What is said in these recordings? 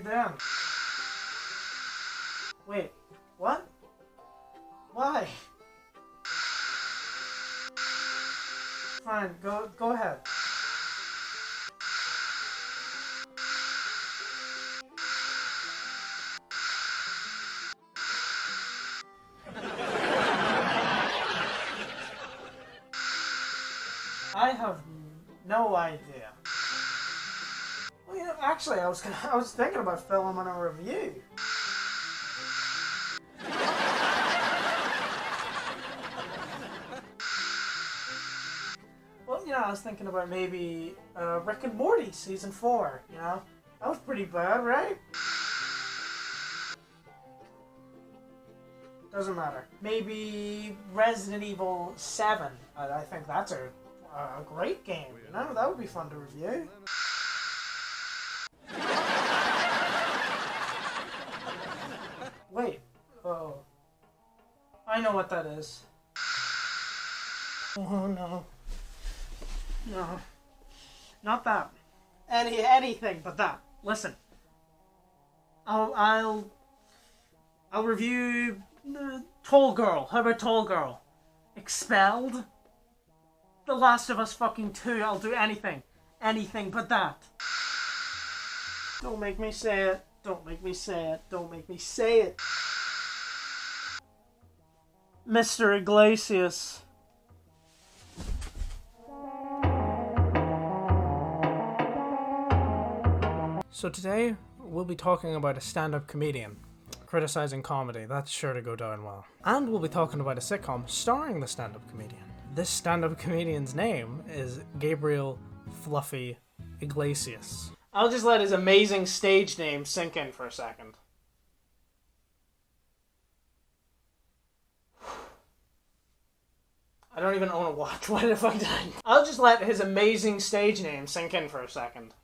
you doing? Wait, what? Why? Fine, go ahead. I have no idea. Well, you know, actually, I was thinking about filming a review. Well, you know, I was thinking about maybe Rick and Morty season 4. You know, that was pretty bad, right? Doesn't matter. Maybe Resident Evil 7. I think that's a great game. You know, that would be fun to review. Wait. Oh. I know what that is. Oh no. No. Not that. Anything but that. Listen. I'll review Tall Girl. How about Tall Girl? Expelled? The Last of Us fucking 2. I'll do anything. Anything but that. Don't make me say it. Don't make me say it. Don't make me say it. Mr. Iglesias. So today, we'll be talking about a stand-up comedian criticizing comedy. That's sure to go down well. And we'll be talking about a sitcom starring the stand-up comedian. This stand-up comedian's name is Gabriel Fluffy Iglesias. I'll just let his amazing stage name sink in for a second. I don't even own a watch. Why the fuck did I? I'll just let his amazing stage name sink in for a second.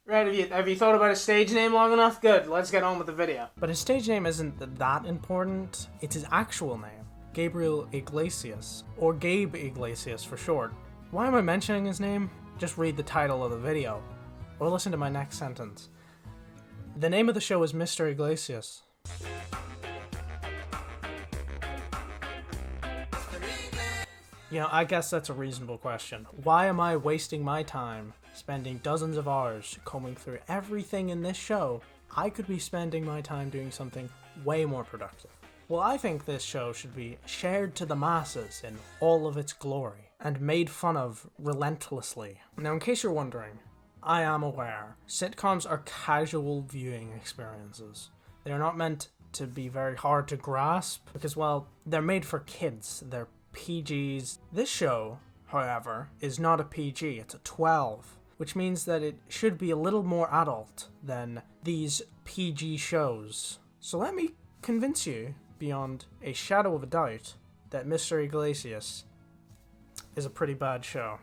Right, have you thought about a stage name long enough? Good, let's get on with the video. But his stage name isn't that important. It's his actual name, Gabriel Iglesias, or Gabe Iglesias for short. Why am I mentioning his name? Just read the title of the video, or listen to my next sentence. The name of the show is Mr. Iglesias. You know, I guess that's a reasonable question. Why am I wasting my time spending dozens of hours combing through everything in this show? I could be spending my time doing something way more productive. Well, I think this show should be shared to the masses in all of its glory and made fun of relentlessly. Now, in case you're wondering, I am aware sitcoms are casual viewing experiences. They're not meant to be very hard to grasp because, well, they're made for kids. They're PGs. This show, however, is not a PG, it's a 12, which means that it should be a little more adult than these PG shows. So let me convince you, beyond a shadow of a doubt, that Mr. Iglesias is a pretty bad show.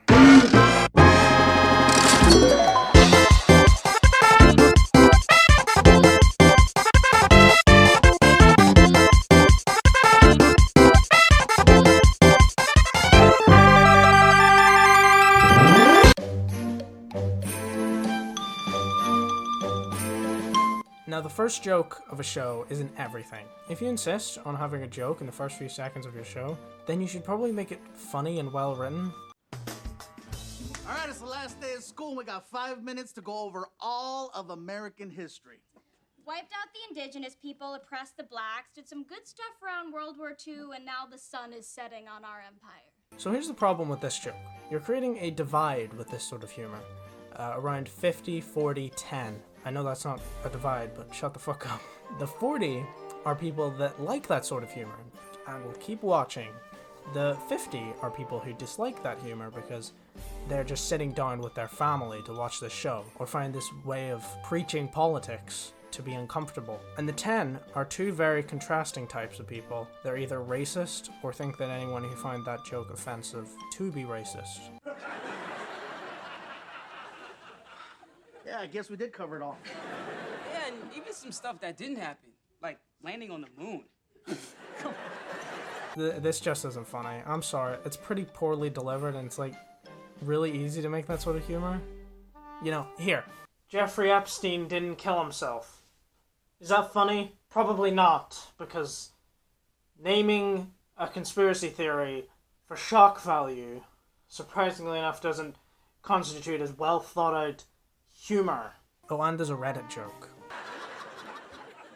Now, the first joke of a show isn't everything. If you insist on having a joke in the first few seconds of your show, then you should probably make it funny and well written. Alright, it's the last day of school and we got 5 minutes to go over all of American history. Wiped out the indigenous people, oppressed the blacks, did some good stuff around World War II, and now the sun is setting on our empire. So here's the problem with this joke. You're creating a divide with this sort of humor. Around 50, 40, 10. I know that's not a divide, but shut the fuck up. The 40 are people that like that sort of humor and will keep watching. The 50 are people who dislike that humor because they're just sitting down with their family to watch this show or find this way of preaching politics to be uncomfortable. And the 10 are two very contrasting types of people. They're either racist or think that anyone who found that joke offensive to be racist. Yeah, I guess we did cover it all. Yeah, and even some stuff that didn't happen, like landing on the moon. This just isn't funny. I'm sorry. It's pretty poorly delivered, and it's like really easy to make that sort of humor. You know, here. Jeffrey Epstein didn't kill himself. Is that funny? Probably not, because naming a conspiracy theory for shock value, surprisingly enough, doesn't constitute as well thought out humor. Oh, and there's a Reddit joke.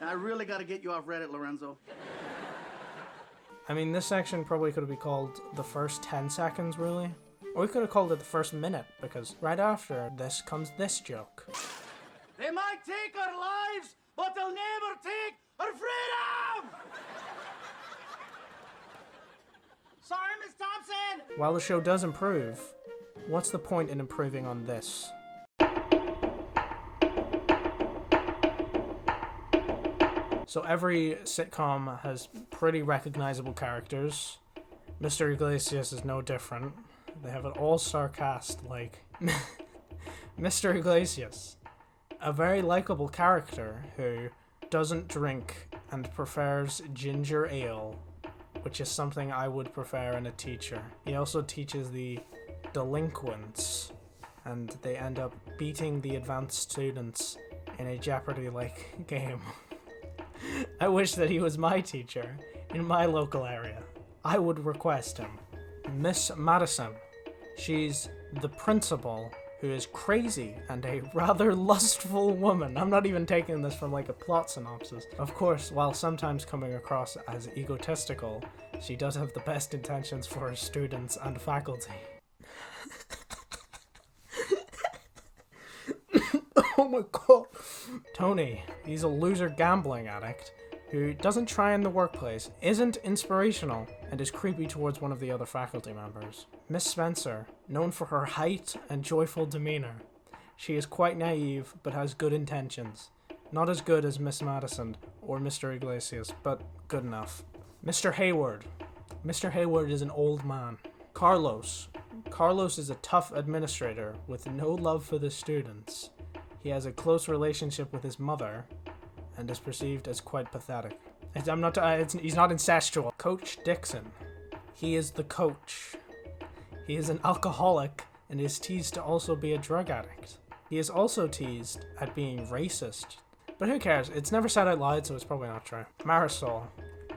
I really gotta get you off Reddit, Lorenzo. I mean, this section probably could have been called the first 10 seconds, really. Or we could have called it the first minute, because right after this comes this joke. They might take our lives, but they'll never take our freedom! Sorry, Miss Thompson! While the show does improve, what's the point in improving on this? So every sitcom has pretty recognizable characters. Mr. Iglesias is no different. They have an all-star cast like Mr. Iglesias, a very likable character who doesn't drink and prefers ginger ale, which is something I would prefer in a teacher. He also teaches the delinquents, and they end up beating the advanced students in a Jeopardy-like game. I wish that he was my teacher in my local area. I would request him. Miss Madison. She's the principal, who is crazy and a rather lustful woman. I'm not even taking this from like a plot synopsis. Of course, while sometimes coming across as egotistical, she does have the best intentions for her students and faculty. Oh my god. Tony, he's a loser gambling addict who doesn't try in the workplace, isn't inspirational, and is creepy towards one of the other faculty members. Miss Spencer, known for her height and joyful demeanor. She is quite naive, but has good intentions. Not as good as Miss Madison or Mr. Iglesias, but good enough. Mr. Hayward. Mr. Hayward is an old man. Carlos. Carlos is a tough administrator with no love for the students. He has a close relationship with his mother, and is perceived as quite pathetic. He's not incestual. Coach Dixon. He is the coach. He is an alcoholic and is teased to also be a drug addict. He is also teased at being racist. But who cares? It's never said out loud, so it's probably not true. Marisol.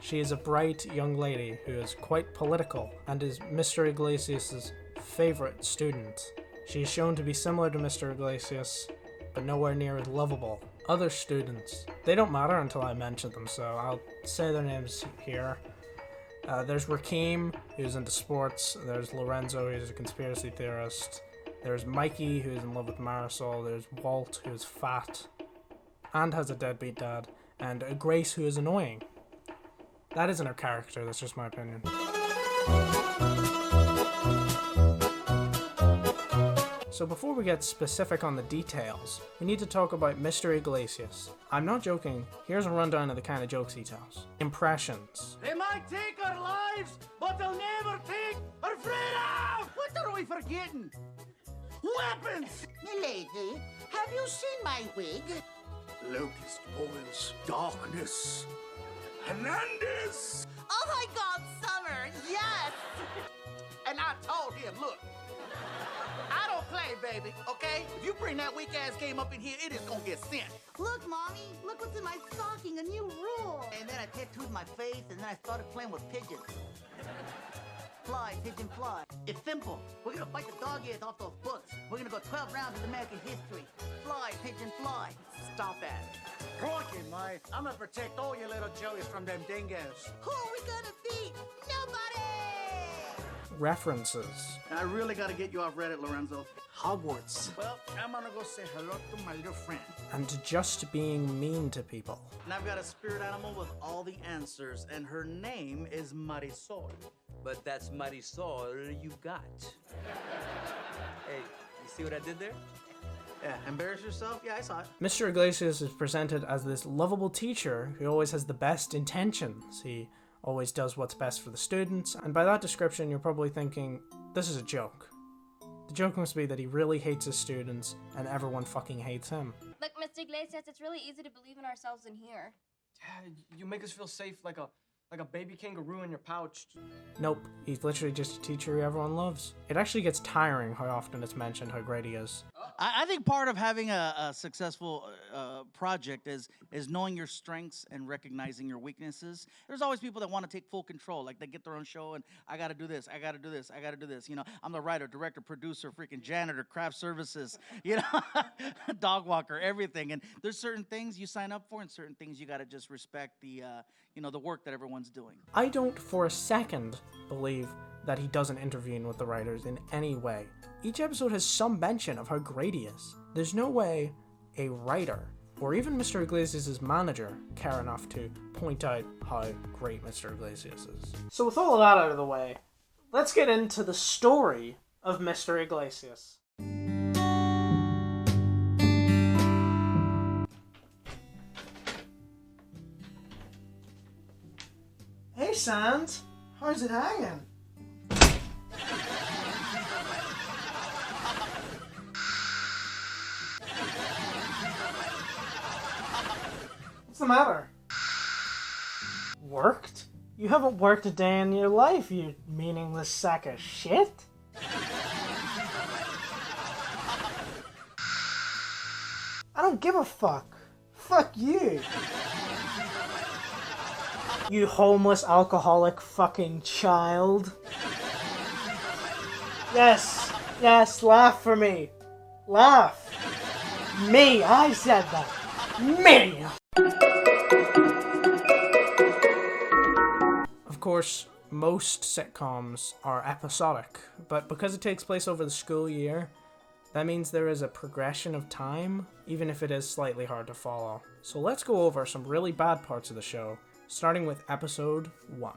She is a bright young lady who is quite political and is Mr. Iglesias' favorite student. She is shown to be similar to Mr. Iglesias, but nowhere near as lovable. Other students, they don't matter until I mention them, so I'll say their names here. There's Rakeem, who's into sports. There's Lorenzo, who's a conspiracy theorist. There's Mikey, who's in love with Marisol. There's Walt, who's fat and has a deadbeat dad. And Grace, who is annoying. That isn't her character, that's just my opinion. So before we get specific on the details, we need to talk about Mr. Iglesias. I'm not joking, here's a rundown of the kind of jokes he tells. Impressions. They might take our lives, but they'll never take our freedom! What are we forgetting? Weapons! Milady, have you seen my wig? Locust boils, darkness, Hernandez! Oh my god, Summer, yes! And I told him, look, I don't play, baby, okay? If you bring that weak-ass game up in here, it is gonna get sent. Look, Mommy, look what's in my stocking, a new rule. And then I tattooed my face, and then I started playing with pigeons. Fly, pigeon, fly. It's simple. We're gonna fight the dog ears off those books. We're gonna go 12 rounds of American history. Fly, pigeon, fly. Stop that. Crikey, mate. I'm gonna protect all you little Joeys from them dingoes. Who are we gonna beat? Nobody! References. I really gotta get you off Reddit, Lorenzo. Hogwarts. Well, I'm gonna go say hello to my little friend. And just being mean to people. And I've got a spirit animal with all the answers, and her name is Marisol. But that's Marisol you got. Hey, you see what I did there? Yeah, embarrass yourself? Yeah, I saw it. Mr. Iglesias is presented as this lovable teacher who always has the best intentions. He always does what's best for the students, and by that description you're probably thinking, this is a joke. The joke must be that he really hates his students and everyone fucking hates him. Look, Mr. Iglesias, it's really easy to believe in ourselves in here. Yeah, you make us feel safe like Like a baby kangaroo in your pouch. Nope, he's literally just a teacher everyone loves. It actually gets tiring how often it's mentioned how great he is. I think part of having a successful project is knowing your strengths and recognizing your weaknesses. There's always people that want to take full control, like they get their own show and I got to do this, I got to do this, I got to do this. You know, I'm the writer, director, producer, freaking janitor, craft services, you know, dog walker, everything. And there's certain things you sign up for and certain things you got to just respect the, you know, the work that everyone's doing. I don't for a second believe that he doesn't intervene with the writers in any way. Each episode has some mention of how great he is. There's no way a writer, or even Mr. Iglesias' manager, care enough to point out how great Mr. Iglesias is. So with all of that out of the way, let's get into the story of Mr. Iglesias. Hey, Sans. How's it hanging? What's the matter? Worked? You haven't worked a day in your life, you meaningless sack of shit. I don't give a fuck. Fuck you. You homeless alcoholic fucking child. Yes, yes, laugh for me. Laugh. Me, I said that. Me! Of course, most sitcoms are episodic, but because it takes place over the school year, that means there is a progression of time, even if it is slightly hard to follow. So let's go over some really bad parts of the show, starting with episode 1.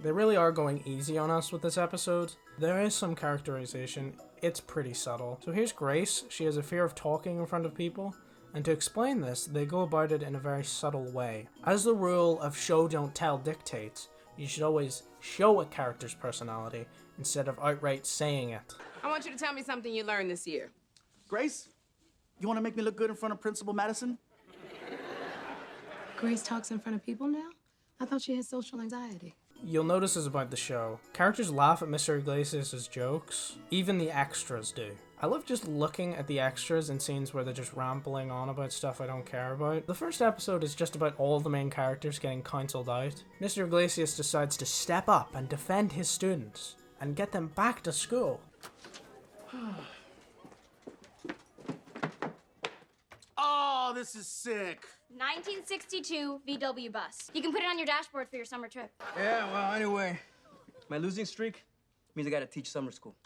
They really are going easy on us with this episode. There is some characterization, it's pretty subtle. So here's Grace, she has a fear of talking in front of people, and to explain this, they go about it in a very subtle way. As the rule of show don't tell dictates, you should always show a character's personality instead of outright saying it. I want you to tell me something you learned this year. Grace, you want to make me look good in front of Principal Madison? Grace talks in front of people now? I thought she had social anxiety. You'll notice this about the show. Characters laugh at Mr. Iglesias' jokes. Even the extras do. I love just looking at the extras in scenes where they're just rambling on about stuff I don't care about. The first episode is just about all the main characters getting counseled out. Mr. Iglesias decides to step up and defend his students and get them back to school. Oh, this is sick. 1962 VW bus. You can put it on your dashboard for your summer trip. Yeah, well, anyway. My losing streak means I gotta teach summer school.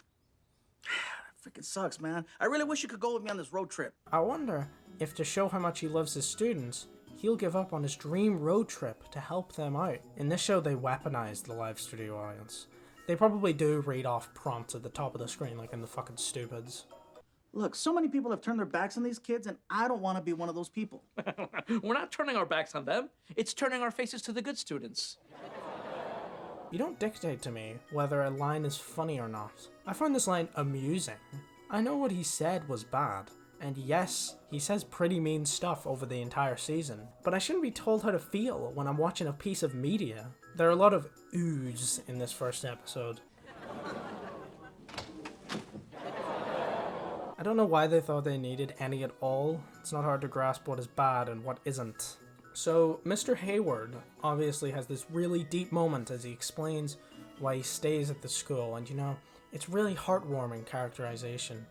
Freaking sucks, man. I really wish you could go with me on this road trip. I wonder if to show how much he loves his students, he'll give up on his dream road trip to help them out. In this show, they weaponize the live studio audience. They probably do read off prompts at the top of the screen like in the fucking Stupids. Look, so many people have turned their backs on these kids, and I don't want to be one of those people. We're not turning our backs on them. It's turning our faces to the good students. You don't dictate to me whether a line is funny or not. I find this line amusing. I know what he said was bad, and yes, he says pretty mean stuff over the entire season, but I shouldn't be told how to feel when I'm watching a piece of media. There are a lot of oohs in this first episode. I don't know why they thought they needed any at all. It's not hard to grasp what is bad and what isn't. So, Mr. Hayward obviously has this really deep moment as he explains why he stays at the school, and you know, it's really heartwarming characterization.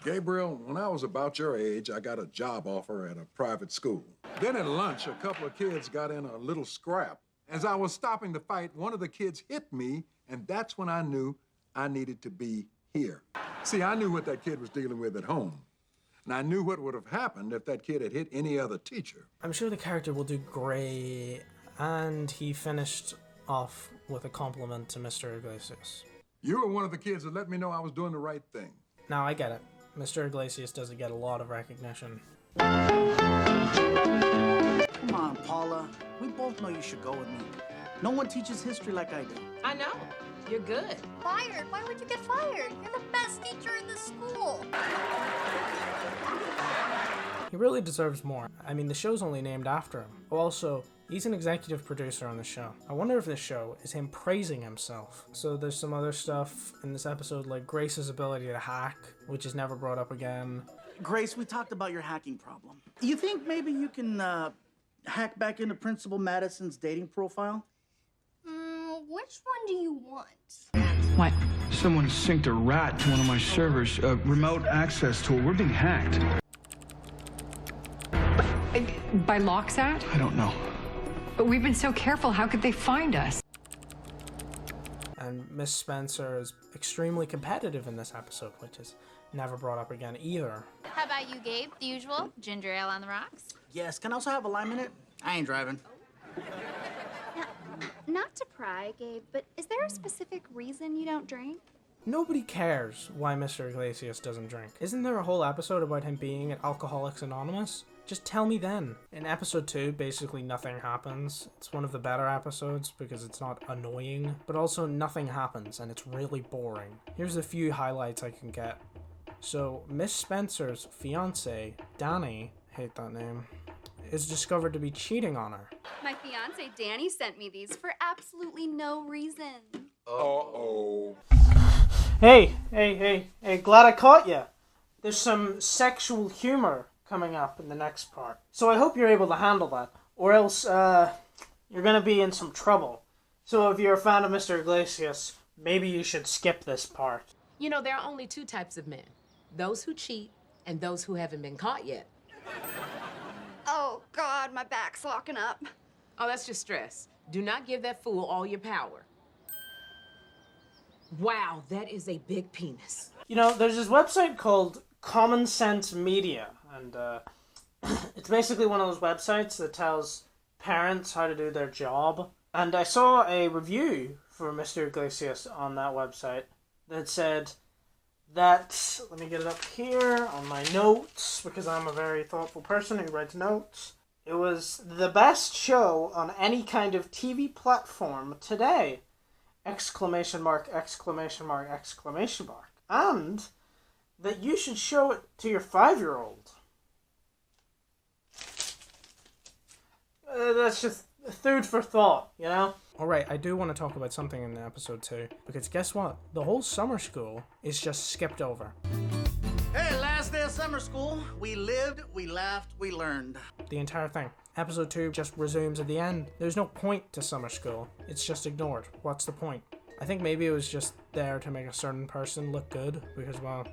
Gabriel, when I was about your age, I got a job offer at a private school. Then at lunch, a couple of kids got in a little scrap. As I was stopping the fight, one of the kids hit me, and that's when I knew I needed to be here. See, I knew what that kid was dealing with at home. And I knew what would have happened if that kid had hit any other teacher. I'm sure the character will do great, and he finished off with a compliment to Mr. Iglesias. You were one of the kids that let me know I was doing the right thing. Now, I get it. Mr. Iglesias doesn't get a lot of recognition. Come on, Paula. We both know you should go with me. No one teaches history like I do. I know. You're good. Fired? Why would you get fired? You're the best teacher in the school. He really deserves more. I mean, the show's only named after him. Also, He's an executive producer on the show. I wonder if this show is him praising himself. So there's some other stuff in this episode, like Grace's ability to hack, which is never brought up again. Grace, we talked about your hacking problem. You think maybe you can hack back into Principal Madison's dating profile? Which one do you want? What? Someone synced a rat to one of my servers. A remote access tool. We're being hacked. By Loxat? I don't know. But we've been so careful. How could they find us? And Miss Spencer is extremely competitive in this episode, which is never brought up again either. How about you, Gabe? The usual? Ginger ale on the rocks? Yes, can I also have a lime in it? I ain't driving. Not to pry, Gabe, but is there a specific reason you don't drink? Nobody cares why Mr. Iglesias doesn't drink. Isn't there a whole episode about him being at Alcoholics Anonymous? Just tell me then. In episode 2, basically nothing happens. It's one of the better episodes because it's not annoying, but also nothing happens and it's really boring. Here's a few highlights I can get. So, Miss Spencer's fiance, Danny, hate that name, is discovered to be cheating on her. My fiance Danny sent me these for absolutely no reason. Uh-oh. Hey, glad I caught you. There's some sexual humor coming up in the next part. So I hope you're able to handle that, or else you're gonna be in some trouble. So if you're a fan of Mr. Iglesias, maybe you should skip this part. You know, there are only two types of men. Those who cheat and those who haven't been caught yet. Oh, God, my back's locking up. Oh, that's just stress. Do not give that fool all your power. Wow, that is a big penis. You know, there's this website called Common Sense Media, and it's basically one of those websites that tells parents how to do their job. And I saw a review for Mr. Iglesias on that website that said that, let me get it up here on my notes, because I'm a very thoughtful person who writes notes. It was the best show on any kind of TV platform today! Exclamation mark, exclamation mark, exclamation mark. And that you should show it to your 5-year-old. That's just food for thought, you know? Alright, I do want to talk about something in episode 2, because guess what? The whole summer school is just skipped over. Hey, last day of summer school. We lived, we laughed, we learned. The entire thing. Episode 2 just resumes at the end. There's no point to summer school. It's just ignored. What's the point? I think maybe it was just there to make a certain person look good, because, well,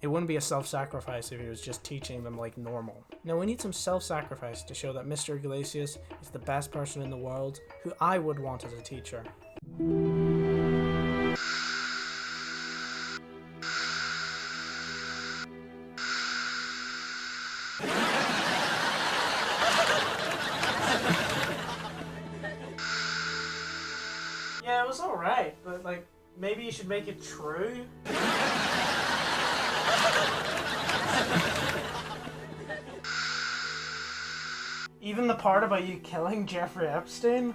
it wouldn't be a self-sacrifice if he was just teaching them like normal. No, we need some self-sacrifice to show that Mr. Iglesias is the best person in the world, who I would want as a teacher. Yeah, it was alright, but like, maybe you should make it true? Even the part about you killing Jeffrey Epstein?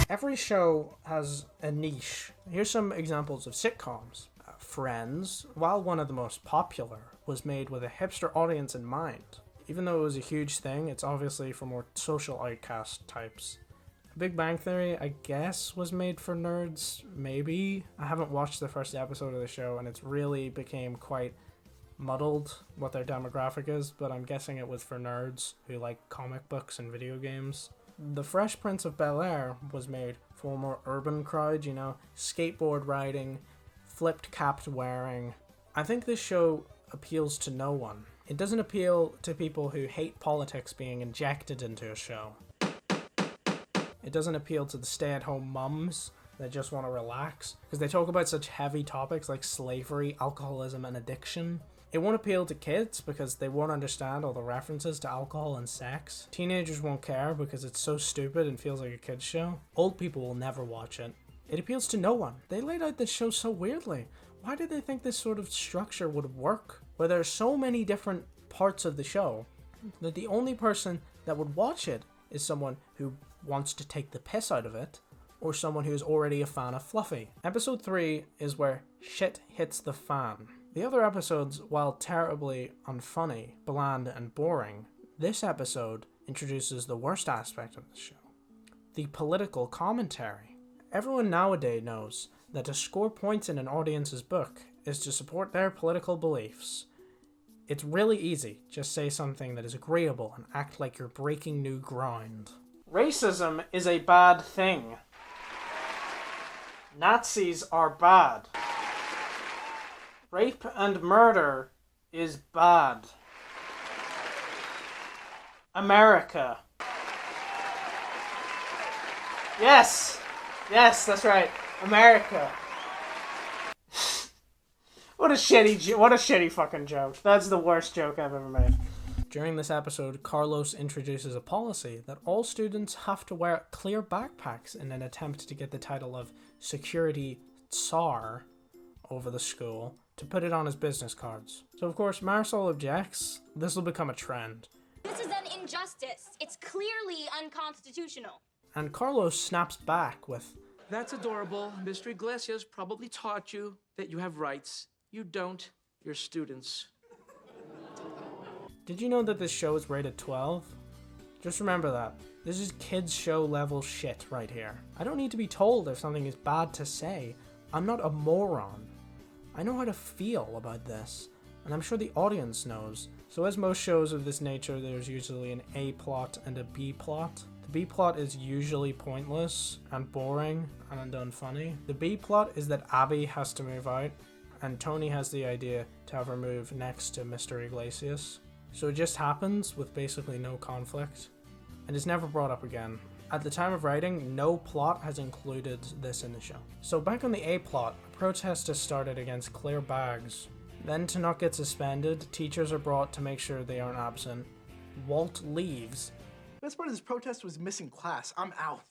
Every show has a niche. Here's some examples of sitcoms. Friends, while one of the most popular, was made with a hipster audience in mind. Even though it was a huge thing, it's obviously for more social outcast types. Big Bang Theory, I guess, was made for nerds, maybe? I haven't watched the first episode of the show, and it's really became quite muddled what their demographic is, but I'm guessing it was for nerds who like comic books and video games. The Fresh Prince of Bel-Air was made for a more urban crowd, you know, skateboard riding, flipped capped wearing. I think this show appeals to no one. It doesn't appeal to people who hate politics being injected into a show. It doesn't appeal to the stay-at-home mums that just want to relax, because they talk about such heavy topics like slavery, alcoholism, and addiction. It won't appeal to kids because they won't understand all the references to alcohol and sex. Teenagers won't care because it's so stupid and feels like a kid's show. Old people will never watch it. It appeals to no one. They laid out this show so weirdly. Why did they think this sort of structure would work? Where there are so many different parts of the show that the only person that would watch it is someone who wants to take the piss out of it, or someone who is already a fan of Fluffy. Episode 3 is where shit hits the fan. The other episodes, while terribly unfunny, bland, and boring, this episode introduces the worst aspect of the show: the political commentary. Everyone nowadays knows that to score points in an audience's book is to support their political beliefs. It's really easy. Just say something that is agreeable and act like you're breaking new ground. Racism is a bad thing. Nazis are bad. Rape and murder is bad. America. Yes! Yes, that's right. America. What a shitty fucking joke. That's the worst joke I've ever made. During this episode, Carlos introduces a policy that all students have to wear clear backpacks in an attempt to get the title of Security Tsar over the school to put it on his business cards. So of course, Marisol objects. This will become a trend. This is an injustice. It's clearly unconstitutional. And Carlos snaps back with, That's adorable. Mr. Iglesias probably taught you that you have rights. You don't. You're students. did you know that this show is rated 12? Just remember that. This is kids show level shit right here. I don't need to be told if something is bad to say. I'm not a moron. I know how to feel about this, and I'm sure the audience knows. So as most shows of this nature, there's usually an A plot and a B plot. The B plot is usually pointless and boring and unfunny. The B plot is that Abby has to move out, and Tony has the idea to have her move next to Mr. Iglesias. So it just happens with basically no conflict, and it's never brought up again. At the time of writing, no plot has included this in the show. So back on the A plot, a protest has started against clear bags. Then to not get suspended, teachers are brought to make sure they aren't absent. Walt leaves. Best part of this protest was missing class. I'm out.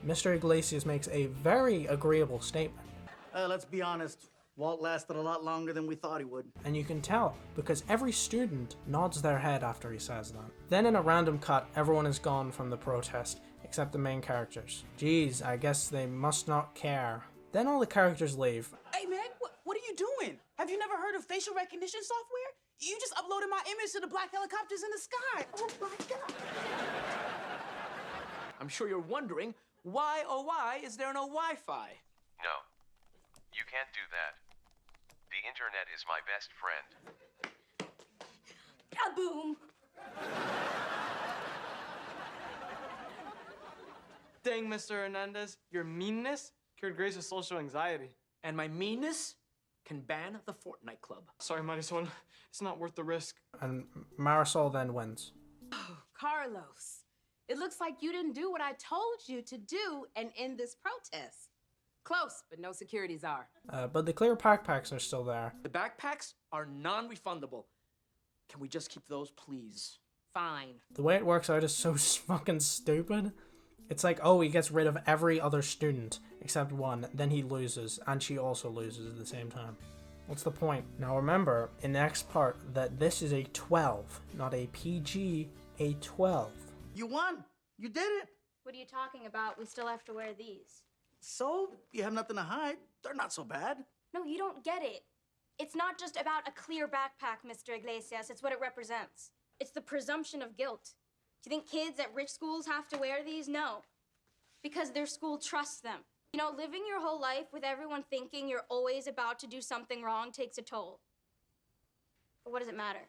Mr. Iglesias makes a very agreeable statement. Let's be honest. Walt lasted a lot longer than we thought he would. And you can tell, because every student nods their head after he says that. Then in a random cut, everyone is gone from the protest, except the main characters. Geez, I guess they must not care. Then all the characters leave. Hey man, what are you doing? Have you never heard of facial recognition software? You just uploaded my image to the black helicopters in the sky. Oh my God. I'm sure you're wondering, why, oh why, is there no Wi-Fi? No, you can't do that. The internet is my best friend. Kaboom! Dang, Mr. Hernandez, your meanness cured Grace's social anxiety. And my meanness can ban the Fortnite Club. Sorry, Marisol. It's not worth the risk. And Marisol then wins. Oh, Carlos, it looks like you didn't do what I told you to do and end this protest. Close, but no security czar. But the clear backpacks are still there. The backpacks are non-refundable. Can we just keep those, please? Fine. The way it works out is so fucking stupid. It's like, oh, he gets rid of every other student except one, then he loses, and she also loses at the same time. What's the point? Now remember, in the next part, that this is a 12, not a PG, a 12. You won. You did it. What are you talking about? We still have to wear these. So, you have nothing to hide. They're not so bad. No, you don't get it. It's not just about a clear backpack, Mr. Iglesias. It's what it represents. It's the presumption of guilt. Do you think kids at rich schools have to wear these? No. Because their school trusts them. You know, living your whole life with everyone thinking you're always about to do something wrong takes a toll. But what does it matter?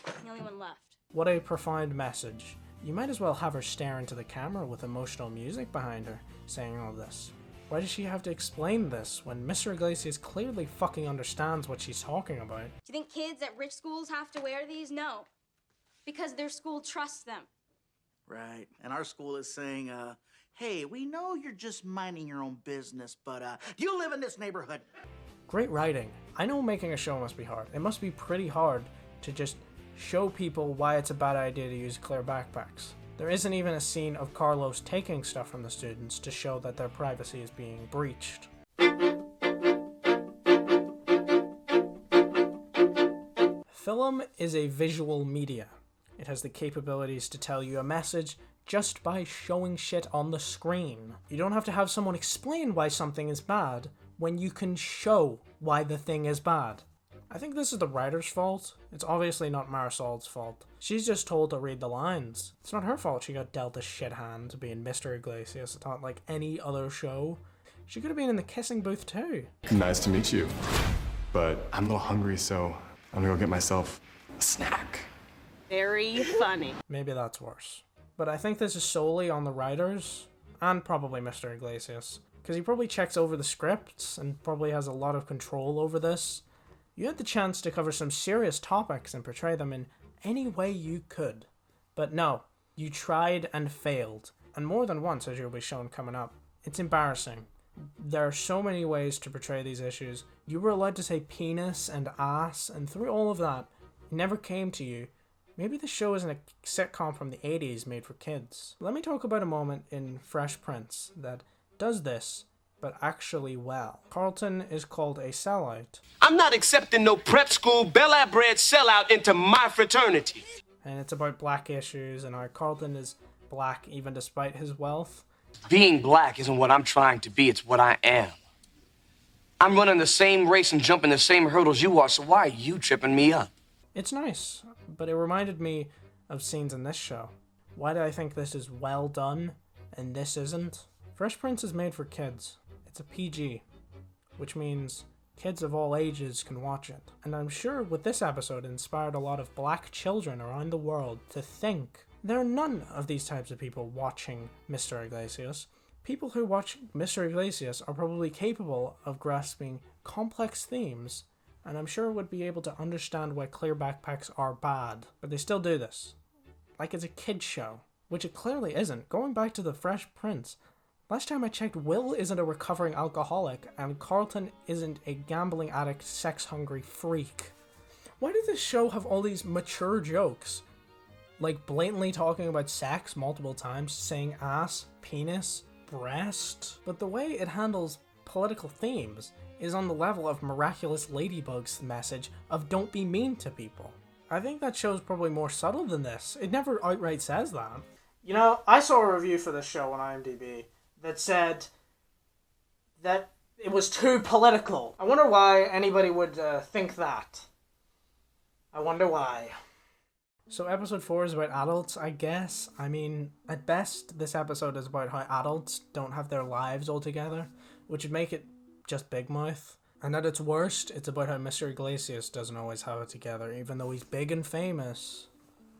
I'm the only one left. What a profound message. You might as well have her stare into the camera with emotional music behind her, saying all this. Why does she have to explain this when Mr. Iglesias clearly fucking understands what she's talking about? Do you think kids at rich schools have to wear these? No. Because their school trusts them. Right. And our school is saying, hey, we know you're just minding your own business, but do you live in this neighborhood? Great writing. I know making a show must be hard. It must be pretty hard to just show people why it's a bad idea to use clear backpacks. There isn't even a scene of Carlos taking stuff from the students to show that their privacy is being breached. Film is a visual media. It has the capabilities to tell you a message just by showing shit on the screen. You don't have to have someone explain why something is bad when you can show why the thing is bad. I think this is the writer's fault. It's obviously not Marisol's fault. She's just told to read the lines. It's not her fault she got dealt a shit hand being Mr. Iglesias. It's not like any other show. She could have been in the kissing booth too. Nice to meet you. But I'm a little hungry, so I'm gonna go get myself a snack. Very funny. Maybe that's worse. But I think this is solely on the writers, and probably Mr. Iglesias. Because he probably checks over the scripts, and probably has a lot of control over this. You had the chance to cover some serious topics and portray them in any way you could. But no, you tried and failed. And more than once, as you'll be shown coming up. It's embarrassing. There are so many ways to portray these issues. You were allowed to say penis and ass, and through all of that, it never came to you. Maybe the show isn't a sitcom from the 80s made for kids. Let me talk about a moment in Fresh Prince that does this, but actually well. Carlton is called a sellout. I'm not accepting no prep school, Bel Air bred sellout into my fraternity. And it's about black issues and how Carlton is black even despite his wealth. Being black isn't what I'm trying to be, it's what I am. I'm running the same race and jumping the same hurdles you are, so why are you tripping me up? It's nice, but it reminded me of scenes in this show. Why do I think this is well done and this isn't? Fresh Prince is made for kids. It's a PG, which means kids of all ages can watch it. And I'm sure with this episode inspired a lot of black children around the world to think there are none of these types of people watching Mr. Iglesias. People who watch Mr. Iglesias are probably capable of grasping complex themes, and I'm sure would be able to understand why clear backpacks are bad. But they still do this. Like it's a kid's show, which it clearly isn't. Going back to the Fresh Prince, last time I checked, Will isn't a recovering alcoholic, and Carlton isn't a gambling addict, sex-hungry freak. Why does this show have all these mature jokes? Like blatantly talking about sex multiple times, saying ass, penis, breast. But the way it handles political themes is on the level of Miraculous Ladybug's message of don't be mean to people. I think that show's probably more subtle than this. It never outright says that. You know, I saw a review for this show on IMDb that said that it was too political. I wonder why anybody would think that. I wonder why. So episode 4 is about adults, I guess. I mean, at best, this episode is about how adults don't have their lives all together, which would make it just Big Mouth. And at its worst, it's about how Mr. Iglesias doesn't always have it together, even though he's big and famous.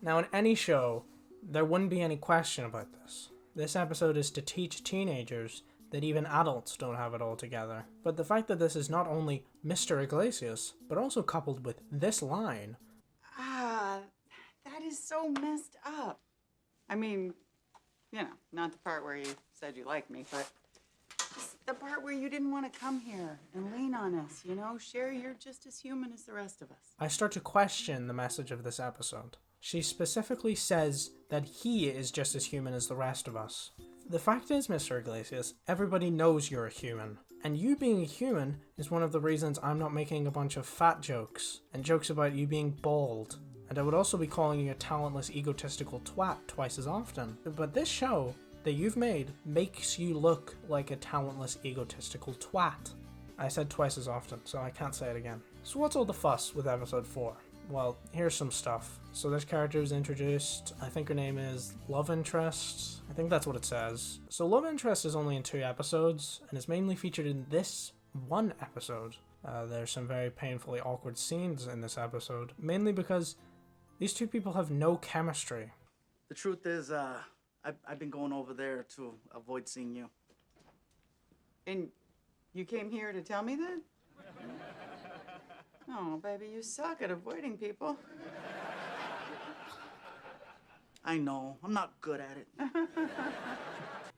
Now, in any show, there wouldn't be any question about this. This episode is to teach teenagers that even adults don't have it all together. But the fact that this is not only Mr. Iglesias, but also coupled with this line. That is so messed up. I mean, you know, not the part where you said you like me, but the part where you didn't want to come here and lean on us, you know? Share, you're just as human as the rest of us. I start to question the message of this episode. She specifically says that he is just as human as the rest of us. The fact is, Mr. Iglesias, everybody knows you're a human. And you being a human is one of the reasons I'm not making a bunch of fat jokes and jokes about you being bald. And I would also be calling you a talentless, egotistical twat twice as often. But this show that you've made makes you look like a talentless, egotistical twat. I said twice as often, so I can't say it again. So what's all the fuss with episode 4? Well, here's some stuff. So this character is introduced. I think her name is Love Interest. I think that's what it says. So Love Interest is only in 2 episodes, and is mainly featured in this one episode. There's some very painfully awkward scenes in this episode, mainly because these 2 people have no chemistry. The truth is, I've been going over there to avoid seeing you. And you came here to tell me that? Oh, baby, you suck at avoiding people. I know. I'm not good at it.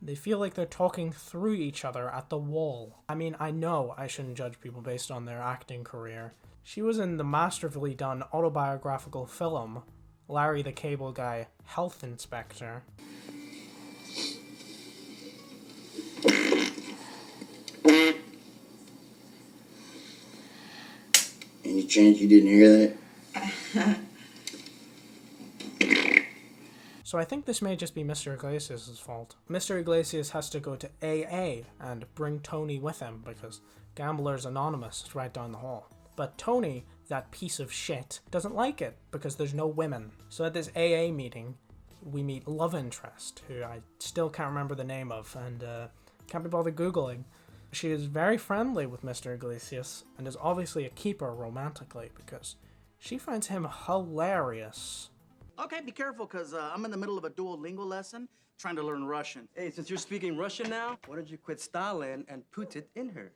They feel like they're talking through each other at the wall. I mean, I know I shouldn't judge people based on their acting career. She was in the masterfully done autobiographical film, Larry the Cable Guy, Health Inspector. Any chance you didn't hear that? So I think this may just be Mr. Iglesias' fault. Mr. Iglesias has to go to AA and bring Tony with him because Gamblers Anonymous is right down the hall. But Tony, that piece of shit, doesn't like it because there's no women. So at this AA meeting, we meet love interest, who I still can't remember the name of and can't be bothered Googling. She is very friendly with Mr. Iglesias and is obviously a keeper romantically because she finds him hilarious. Okay, be careful, because I'm in the middle of a Duolingo lesson trying to learn Russian. Hey, since you're speaking Russian now, why don't you quit Stalin and put it in her?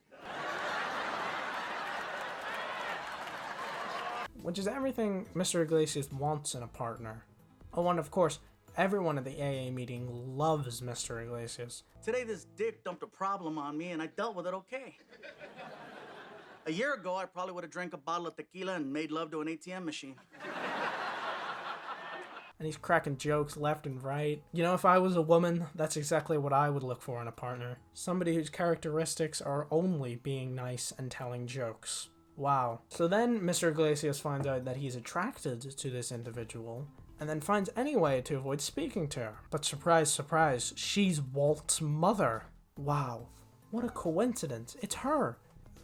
Which is everything Mr. Iglesias wants in a partner. Oh, and of course, everyone at the AA meeting loves Mr. Iglesias. Today, this dick dumped a problem on me, and I dealt with it okay. A year ago, I probably would have drank a bottle of tequila and made love to an ATM machine. And he's cracking jokes left and right. You know, if I was a woman, that's exactly what I would look for in a partner. Somebody whose characteristics are only being nice and telling jokes. Wow. So then Mr. Iglesias finds out that he's attracted to this individual, and then finds any way to avoid speaking to her. But surprise, surprise, she's Walt's mother. Wow. What a coincidence. It's her.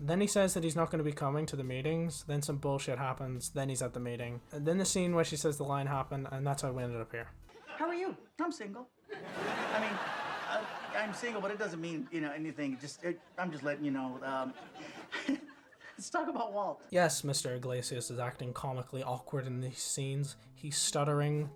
Then he says that he's not going to be coming to the meetings, then some bullshit happens, then he's at the meeting. And then the scene where she says the line happened, and that's how we ended up here. How are you? I'm single. I mean, I'm single, but it doesn't mean, anything. I'm just letting you know. Let's talk about Walt. Yes, Mr. Iglesias is acting comically awkward in these scenes. He's stuttering,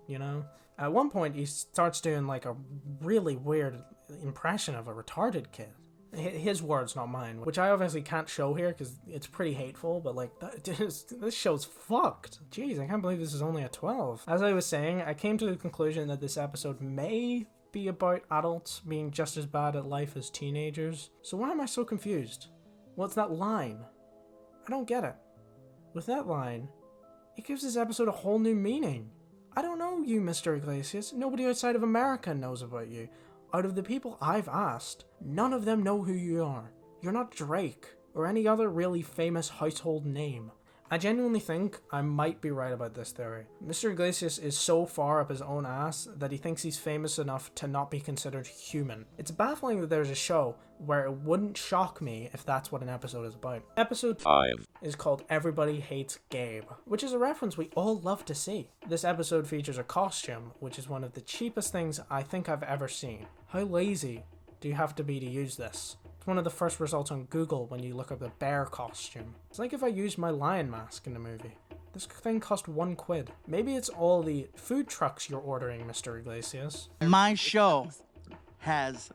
At one point, he starts doing like a really weird impression of a retarded kid. His words, not mine, which I obviously can't show here because it's pretty hateful, but like, this show's fucked. Jeez, I can't believe this is only a 12. As I was saying, I came to the conclusion that this episode may be about adults being just as bad at life as teenagers. So why am I so confused? What's that line? I don't get it. With that line, it gives this episode a whole new meaning. I don't know you, Mr. Iglesias. Nobody outside of America knows about you. Out of the people I've asked, none of them know who you are. You're not Drake, or any other really famous household name. I genuinely think I might be right about this theory. Mr. Iglesias is so far up his own ass that he thinks he's famous enough to not be considered human. It's baffling that there's a show where it wouldn't shock me if that's what an episode is about. Episode 5 is called Everybody Hates Gabe, which is a reference we all love to see. This episode features a costume, which is one of the cheapest things I think I've ever seen. How lazy do you have to be to use this? It's one of the first results on Google when you look up the bear costume. It's like if I used my lion mask in the movie. This thing cost £1. Maybe it's all the food trucks you're ordering, Mr. Iglesias. My show has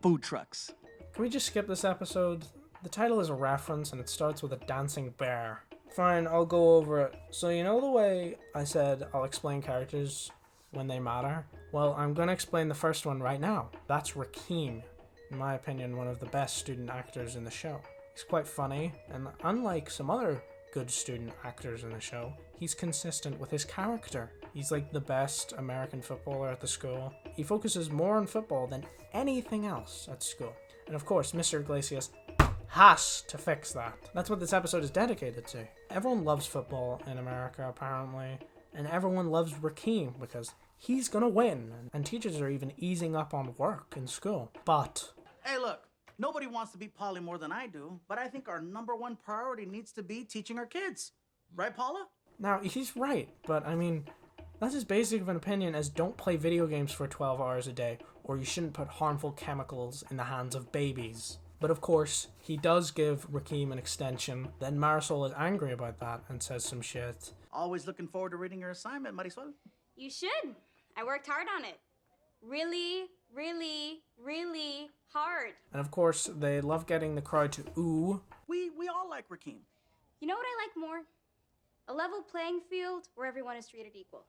food trucks. Can we just skip this episode? The title is a reference and it starts with a dancing bear. Fine, I'll go over it. So you know the way I said I'll explain characters when they matter? Well, I'm gonna explain the first one right now. That's Rakeem. In my opinion, one of the best student actors in the show. He's quite funny, and unlike some other good student actors in the show, he's consistent with his character. He's like the best American footballer at the school. He focuses more on football than anything else at school. And of course, Mr. Iglesias has to fix that. That's what this episode is dedicated to. Everyone loves football in America, apparently, and everyone loves Rakeem because he's gonna win, and teachers are even easing up on work in school. But Hey, look, nobody wants to be Polly more than I do, but I think our #1 priority needs to be teaching our kids. Right, Paula? now, he's right, but I mean, that's as basic of an opinion as don't play video games for 12 hours a day, or you shouldn't put harmful chemicals in the hands of babies. But of course, he does give Rakeem an extension. Then Marisol is angry about that and says some shit. Always looking forward to reading your assignment, Marisol. You should. I worked hard on it. Really, really, really hard. And of course, they love getting the crowd to ooh. We all like Rakeem. You know what I like more? A level playing field where everyone is treated equal.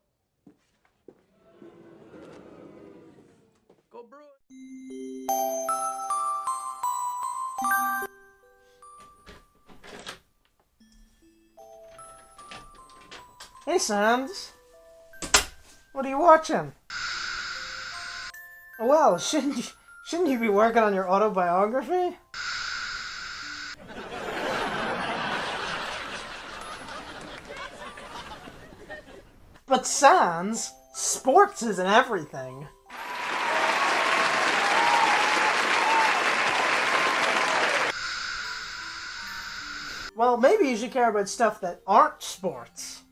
Go Bruins. Hey, Sands. What are you watching? Well, shouldn't you be working on your autobiography? But Sans Sports isn't everything. Well, maybe you should care about stuff that aren't sports.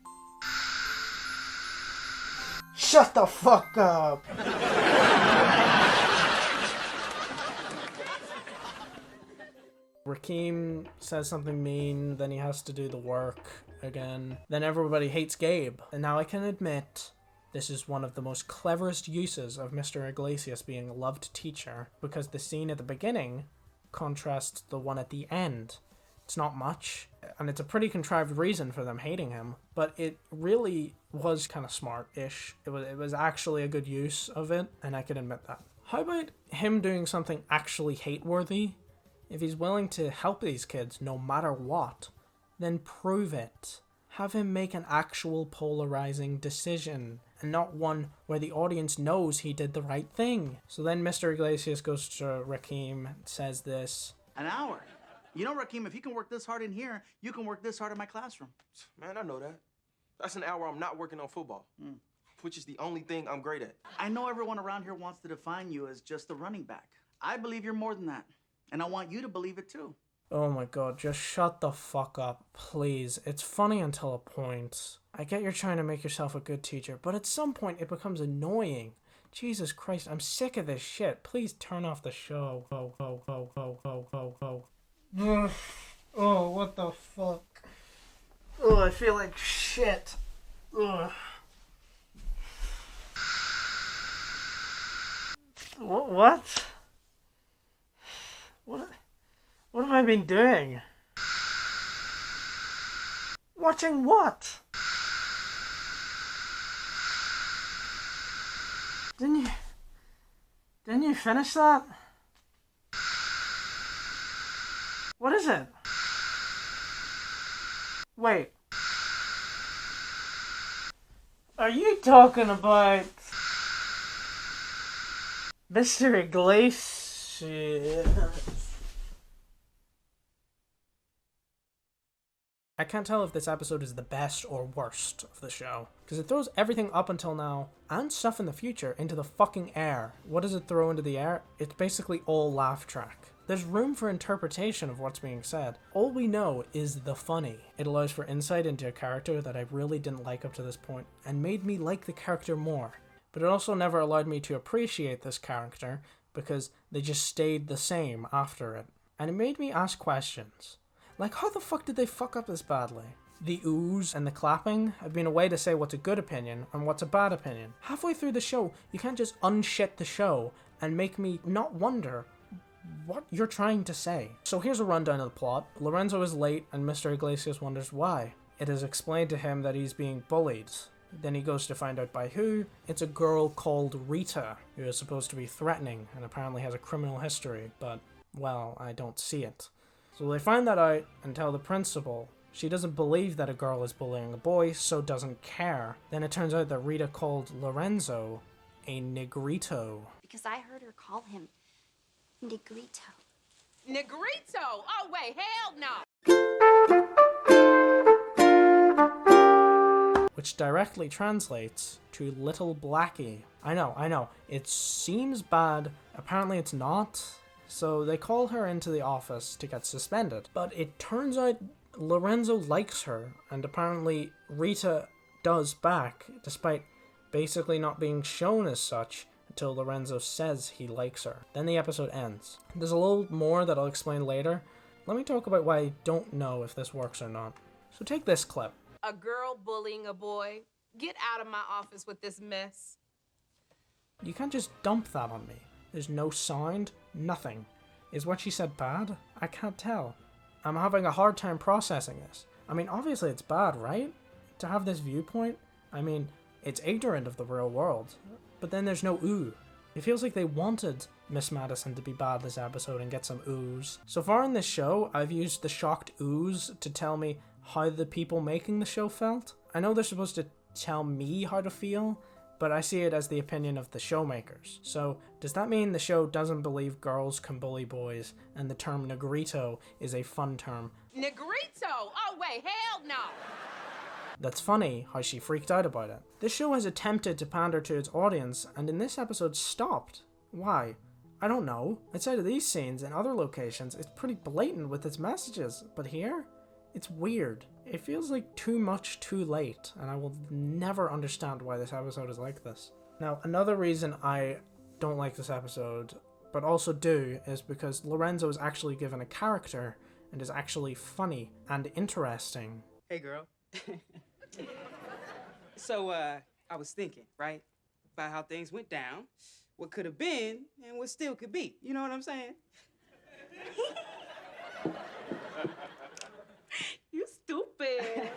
Shut the fuck up. Rakeem says something mean, then he has to do the work again. Then everybody hates Gabe. And now I can admit, this is one of the most cleverest uses of Mr. Iglesias being a loved teacher, because the scene at the beginning contrasts the one at the end. It's not much, and it's a pretty contrived reason for them hating him, but it really was kind of smart-ish. It was actually a good use of it, and I can admit that. How about him doing something actually hate-worthy? If he's willing to help these kids no matter what, then prove it. Have him make an actual polarizing decision, and not one where the audience knows he did the right thing. So then Mr. Iglesias goes to Rakeem and says this. An hour. You know, Rakeem, if you can work this hard in here, you can work this hard in my classroom. Man, I know that. That's an hour I'm not working on football, which is the only thing I'm great at. I know everyone around here wants to define you as just a running back. I believe you're more than that, and I want you to believe it too. Oh my god, just shut the fuck up, please. It's funny until a point. I get you're trying to make yourself a good teacher, but at some point it becomes annoying. Jesus Christ, I'm sick of this shit. Please turn off the show. Oh, what the fuck? Oh, I feel like shit. Ugh. What? What have I been doing? Watching what? Didn't you finish that? What is it? Wait. Are you talking about Mr. Iglesias? I can't tell if this episode is the best or worst of the show, because it throws everything up until now, and stuff in the future, into the fucking air. What does it throw into the air? It's basically all laugh track. There's room for interpretation of what's being said. All we know is the funny. It allows for insight into a character that I really didn't like up to this point, and made me like the character more. But it also never allowed me to appreciate this character, because they just stayed the same after it. And it made me ask questions. Like, how the fuck did they fuck up this badly? The oohs and the clapping have been a way to say what's a good opinion and what's a bad opinion. Halfway through the show, you can't just unshit the show and make me not wonder what you're trying to say. So here's a rundown of the plot. Lorenzo is late and Mr. Iglesias wonders why. It is explained to him that he's being bullied. Then he goes to find out by who. It's a girl called Rita, who is supposed to be threatening and apparently has a criminal history, but, well, I don't see it. So they find that out and tell the principal. She doesn't believe that a girl is bullying a boy, so doesn't care. Then it turns out that Rita called Lorenzo a negrito. Because I heard her call him Negrito. Negrito? Oh, wait, hell no! Which directly translates to Little Blackie. I know, it seems bad, apparently it's not. So they call her into the office to get suspended. But it turns out Lorenzo likes her, and apparently Rita does back, despite basically not being shown as such until Lorenzo says he likes her. Then the episode ends. There's a little more that I'll explain later. Let me talk about why I don't know if this works or not. So take this clip. A girl bullying a boy? Get out of my office with this mess. You can't just dump that on me. There's no sound, nothing. Is what she said bad? I can't tell. I'm having a hard time processing this. I mean, obviously it's bad, right? To have this viewpoint? I mean, it's ignorant of the real world. But then there's no ooh. It feels like they wanted Miss Madison to be bad this episode and get some oohs. So far in this show, I've used the shocked oohs to tell me how the people making the show felt. I know they're supposed to tell me how to feel, but I see it as the opinion of the showmakers. So, does that mean the show doesn't believe girls can bully boys, and the term negrito is a fun term? Negrito? Oh, wait, hell no! that's funny how she freaked out about it. This show has attempted to pander to its audience, and in this episode stopped. Why? I don't know. Outside of these scenes and other locations, it's pretty blatant with its messages, but here, it's weird. It feels like too much too late, and I will never understand why this episode is like this. Now, another reason I don't like this episode, but also do, is because Lorenzo is actually given a character and is actually funny and interesting. Hey, girl. So, I was thinking, right, about how things went down, what could have been, and what still could be. You know what I'm saying? You stupid.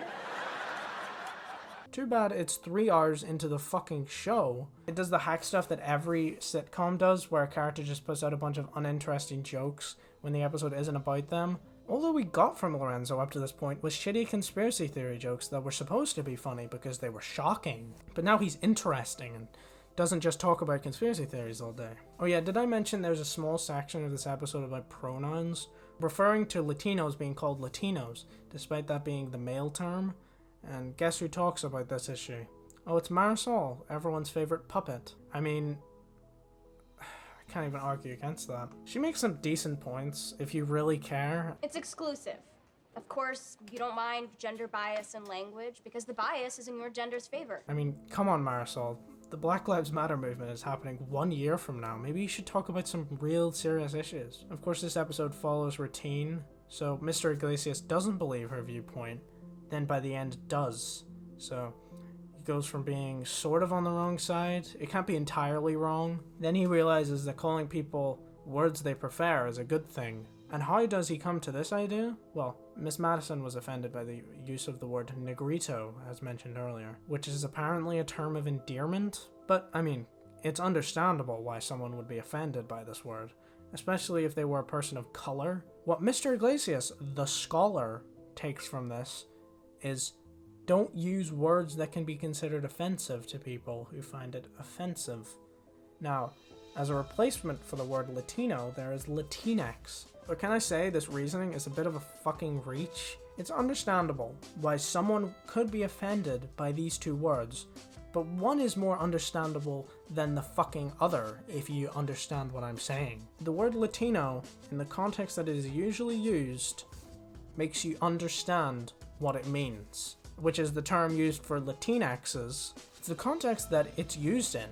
Too bad it's 3 hours into the fucking show. It does the hack stuff that every sitcom does, where a character just puts out a bunch of uninteresting jokes when the episode isn't about them. All that we got from Lorenzo up to this point was shitty conspiracy theory jokes that were supposed to be funny because they were shocking. But now he's interesting and doesn't just talk about conspiracy theories all day. Oh yeah, did I mention there's a small section of this episode about pronouns? Referring to Latinos being called Latinos, despite that being the male term. And guess who talks about this issue? Oh, it's Marisol, everyone's favorite puppet. I mean, I can't even argue against that. She makes some decent points, if you really care. It's exclusive. Of course, you don't mind gender bias in language because the bias is in your gender's favor. I mean, come on, Marisol. The Black Lives Matter movement is happening 1 year from now. Maybe you should talk about some real serious issues. Of course, this episode follows routine, so Mr. Iglesias doesn't believe her viewpoint, then by the end does. So he goes from being sort of on the wrong side, it can't be entirely wrong, then he realizes that calling people words they prefer is a good thing. And how does he come to this idea? Well, Miss Madison was offended by the use of the word negrito, as mentioned earlier, which is apparently a term of endearment. But, I mean, it's understandable why someone would be offended by this word, especially if they were a person of color. What Mr. Iglesias, the scholar, takes from this is don't use words that can be considered offensive to people who find it offensive. Now, as a replacement for the word Latino, there is Latinx. But can I say this reasoning is a bit of a fucking reach? It's understandable why someone could be offended by these two words, but one is more understandable than the fucking other, if you understand what I'm saying. The word Latino, in the context that it is usually used, makes you understand what it means, which is the term used for Latinxes. It's the context that it's used in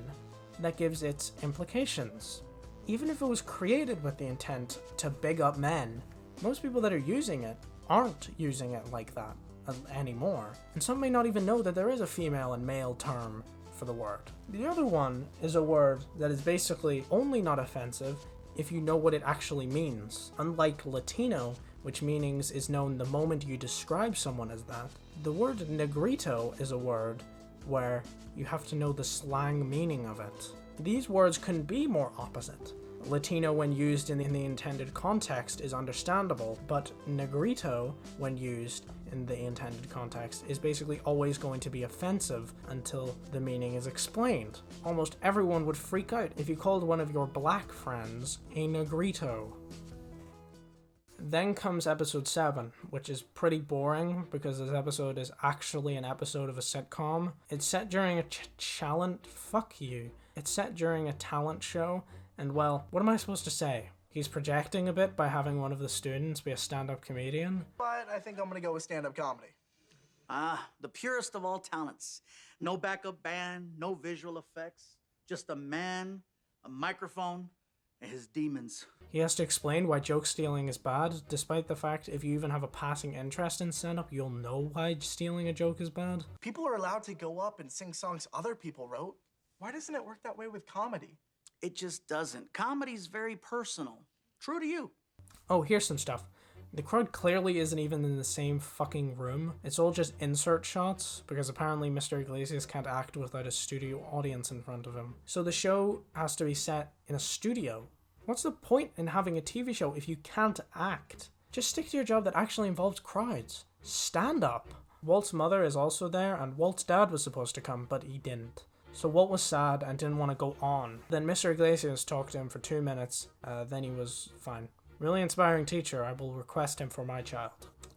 that gives its implications. Even if it was created with the intent to big up men, most people that are using it aren't using it like that anymore. And some may not even know that there is a female and male term for the word. The other one is a word that is basically only not offensive if you know what it actually means. Unlike Latino, which meanings is known the moment you describe someone as that, the word negrito is a word where you have to know the slang meaning of it. These words couldn't be more opposite. Latino, when used in the intended context, is understandable, but negrito, when used in the intended context, is basically always going to be offensive until the meaning is explained. Almost everyone would freak out if you called one of your black friends a negrito. Then comes episode 7, which is pretty boring because this episode is actually an episode of a sitcom. It's set during a It's set during a talent show, and well, what am I supposed to say? He's projecting a bit by having one of the students be a stand-up comedian. But I think I'm gonna go with stand-up comedy. The purest of all talents. No backup band, no visual effects, just a man, a microphone, and his demons. He has to explain why joke stealing is bad, despite the fact if you even have a passing interest in stand-up, you'll know why stealing a joke is bad. People are allowed to go up and sing songs other people wrote. Why doesn't it work that way with comedy? It just doesn't. Comedy's very personal. True to you. Oh, here's some stuff. The crowd clearly isn't even in the same fucking room. It's all just insert shots, because apparently Mr. Iglesias can't act without a studio audience in front of him. So the show has to be set in a studio. What's the point in having a TV show if you can't act? Just stick to your job that actually involves crowds. Stand up. Walt's mother is also there, and Walt's dad was supposed to come, but he didn't. So Walt was sad and didn't want to go on. Then Mr. Iglesias talked to him for 2 minutes, then he was fine. Really inspiring teacher, I will request him for my child.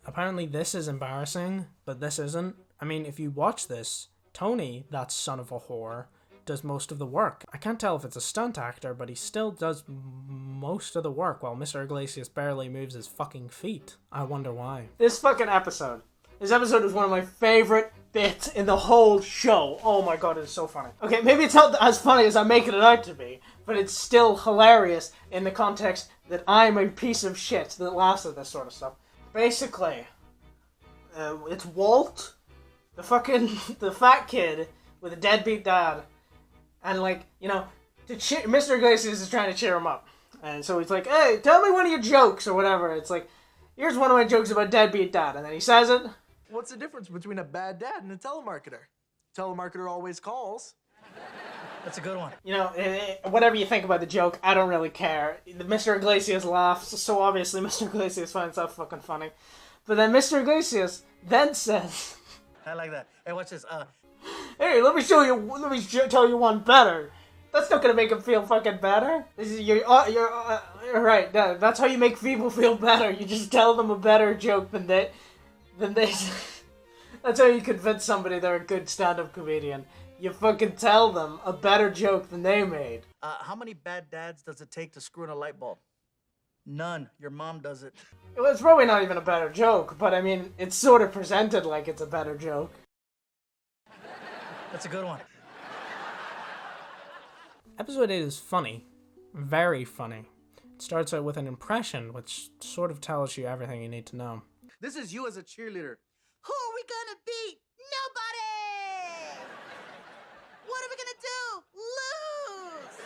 Apparently this is embarrassing, but this isn't. I mean, if you watch this, Tony, that son of a whore, does most of the work. I can't tell if it's a stunt actor, but he still does most of the work while Mr. Iglesias barely moves his fucking feet. I wonder why. This episode is one of my favorite bits in the whole show. Oh my god, it's so funny. Okay, maybe it's not as funny as I'm making it out to be, but it's still hilarious in the context that I'm a piece of shit that laughs at this sort of stuff. Basically, it's Walt, the fat kid with a deadbeat dad. And, Mr. Iglesias is trying to cheer him up. And so he's like, hey, tell me one of your jokes or whatever. It's like, here's one of my jokes about deadbeat dad. And then he says it. What's the difference between a bad dad and a telemarketer? Telemarketer always calls. That's a good one. Whatever you think about the joke, I don't really care. Mr. Iglesias laughs, so obviously Mr. Iglesias finds that fucking funny. But then Mr. Iglesias then says... I like that. Hey, watch this. Hey, let me tell you one better. That's not gonna make him feel fucking better. This is you're right. That's how you make people feel better. You just tell them a better joke than they. That's how you convince somebody they're a good stand-up comedian. You fucking tell them a better joke than they made. How many bad dads does it take to screw in a light bulb? None. Your mom does it. Well, it's probably not even a better joke, but I mean, it's sort of presented like it's a better joke. That's a good one. Episode 8 is funny. Very funny. It starts out with an impression, which sort of tells you everything you need to know. This is you as a cheerleader. Who are we gonna beat? Nobody! What are we gonna do? Lose!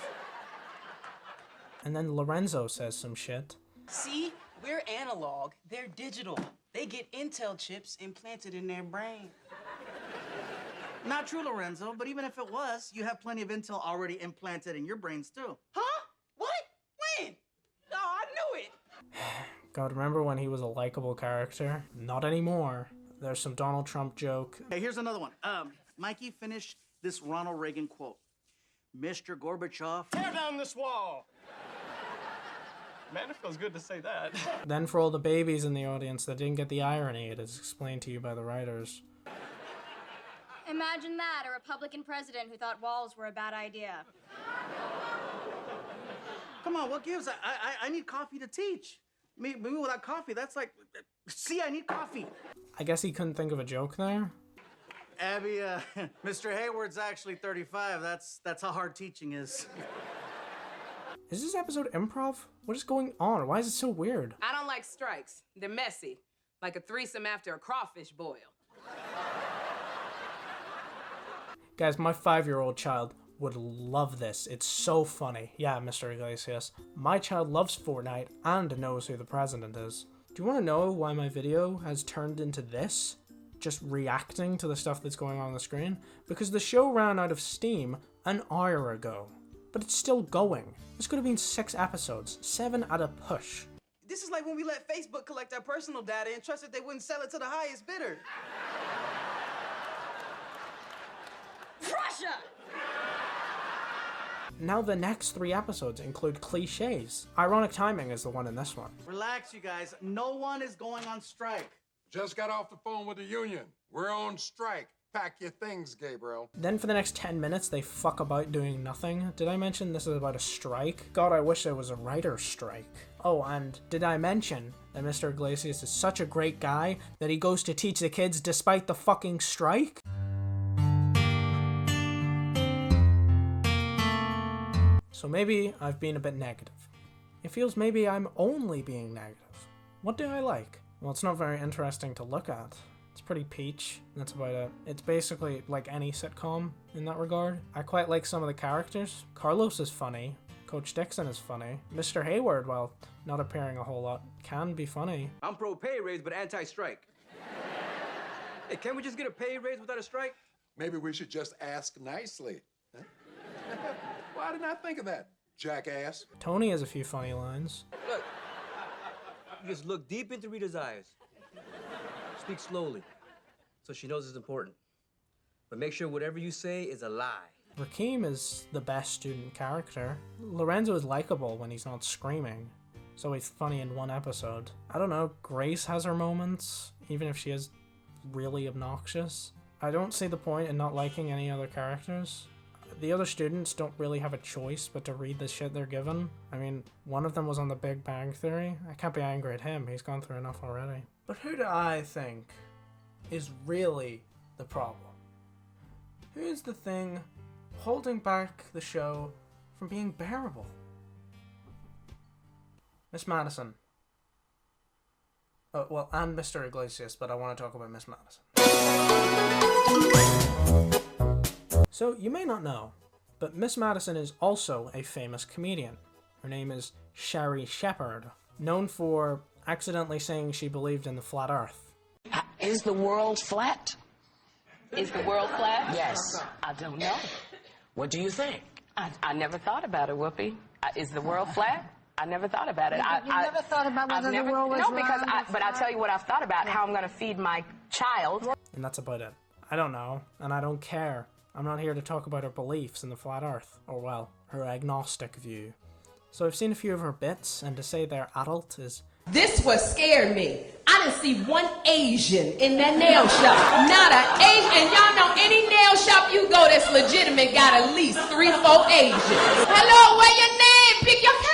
And then Lorenzo says some shit. See, we're analog, they're digital. They get Intel chips implanted in their brain. Not true, Lorenzo, but even if it was, you have plenty of intel already implanted in your brains, too. Huh? What? When? Oh, I knew it! God, remember when he was a likable character? Not anymore. There's some Donald Trump joke. Hey, here's another one. Mikey, finish this Ronald Reagan quote. Mr. Gorbachev. Tear down this wall! Man, it feels good to say that. Then for all the babies in the audience that didn't get the irony, it is explained to you by the writers. Imagine that, a Republican president who thought walls were a bad idea. Come on, what gives? I need coffee to teach. Me without coffee, that's like... See, I need coffee. I guess he couldn't think of a joke there. Abby, Mr. Hayward's actually 35. That's how hard teaching is. Is this episode improv? What is going on? Why is it so weird? I don't like strikes. They're messy. Like a threesome after a crawfish boil. Guys, my 5-year-old child would love this. It's so funny. Yeah, Mr. Iglesias. My child loves Fortnite and knows who the president is. Do you want to know why my video has turned into this? Just reacting to the stuff that's going on the screen? Because the show ran out of steam an hour ago. But it's still going. This could have been 6 episodes. 7 at a push. This is like when we let Facebook collect our personal data and trusted they wouldn't sell it to the highest bidder. Russia! Now the next 3 episodes include cliches. Ironic timing is the one in this one. Relax, you guys. No one is going on strike. Just got off the phone with the union. We're on strike. Pack your things, Gabriel. Then for the next 10 minutes, they fuck about doing nothing. Did I mention this is about a strike? God, I wish there was a writer's strike. Oh, and did I mention that Mr. Iglesias is such a great guy that he goes to teach the kids despite the fucking strike? So maybe I've been a bit negative. It feels maybe I'm only being negative. What do I like? Well, it's not very interesting to look at. It's pretty peach, and that's about it. It's basically like any sitcom in that regard. I quite like some of the characters. Carlos is funny. Coach Dixon is funny. Mr. Hayward, while not appearing a whole lot, can be funny. I'm pro pay raise, but anti-strike. Hey, can't we just get a pay raise without a strike? Maybe we should just ask nicely. Huh? Why didn't I think of that, jackass? Tony has a few funny lines. Look, you just look deep into Rita's eyes. Speak slowly, so she knows it's important. But make sure whatever you say is a lie. Rakeem is the best student character. Lorenzo is likable when he's not screaming. So he's funny in one episode. I don't know, Grace has her moments, even if she is really obnoxious. I don't see the point in not liking any other characters. The other students don't really have a choice but to read the shit they're given. I mean, one of them was on the Big Bang Theory. I can't be angry at him, he's gone through enough already. But who do I think is really the problem? Who's the thing holding back the show from being bearable? Miss Madison. Oh, well, and Mr. Iglesias, but I want to talk about Miss Madison. So, you may not know, but Miss Madison is also a famous comedian. Her name is Sherry Shepherd, known for accidentally saying she believed in the flat earth. Is the world flat? Is the world flat? Yes. I don't know. What do you think? I never thought about it, Whoopi. Is the world flat? I never thought about it. You never thought about whether the world was No, because round or but I'll tell you what I've thought about, how I'm going to feed my child. And that's about it. I don't know, and I don't care. I'm not here to talk about her beliefs in the flat earth, or well, her agnostic view. So I've seen a few of her bits, and to say they're adult is... This what scared me. I didn't see one Asian in that nail shop. Not an Asian. And y'all know any nail shop you go that's legitimate got at least 3-4 Asians. Hello, where your name? Pick your color.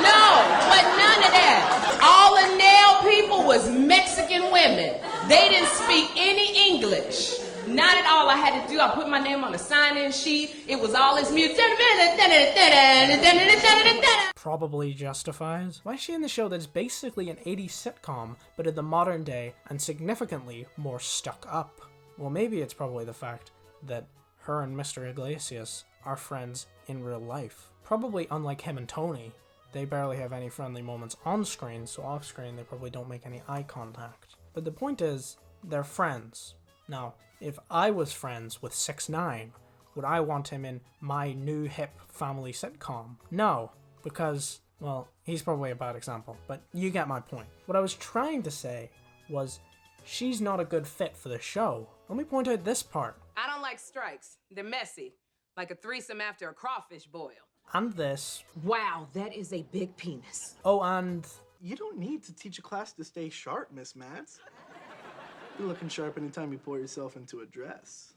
No, but none of that. All the nail people was Mexican women. They didn't speak any English. Not at all. I had to do, I put my name on a sign-in sheet. It was all this music. Probably justifies. Why is she in the show that's basically an 80s sitcom, but in the modern day and significantly more stuck up? Well, maybe it's probably the fact that her and Mr. Iglesias are friends in real life. Probably unlike him and Tony, they barely have any friendly moments on screen, so off screen they probably don't make any eye contact. But the point is, they're friends. Now, if I was friends with 6ix9ine, would I want him in my new hip family sitcom? No, because, well, he's probably a bad example, but you get my point. What I was trying to say was, she's not a good fit for the show. Let me point out this part. I don't like strikes. They're messy. Like a threesome after a crawfish boil. And this. Wow, that is a big penis. Oh, and... You don't need to teach a class to stay sharp, Miss Mads. You're looking sharp anytime you pour yourself into a dress.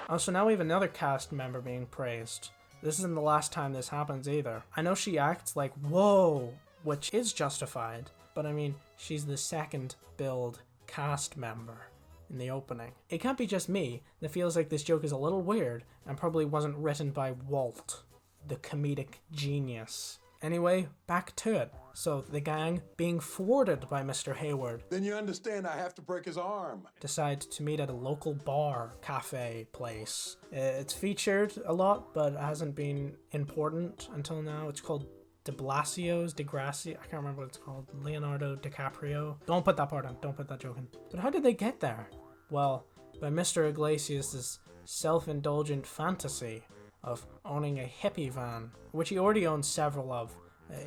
Oh, so now we have another cast member being praised. This isn't the last time this happens either. I know she acts like, whoa, which is justified, but I mean, she's the second billed cast member in the opening. It can't be just me that feels like this joke is a little weird and probably wasn't written by Walt, the comedic genius. Anyway, back to it. So the gang, being thwarted by Mr. Hayward, Then you understand I have to break his arm. decide to meet at a local bar, cafe, place. It's featured a lot, but it hasn't been important until now. It's called DeGrassi. I can't remember what it's called. Leonardo DiCaprio. Don't put that part in. Don't put that joke in. But how did they get there? Well, by Mr. Iglesias' self-indulgent fantasy of owning a hippie van, which he already owns several of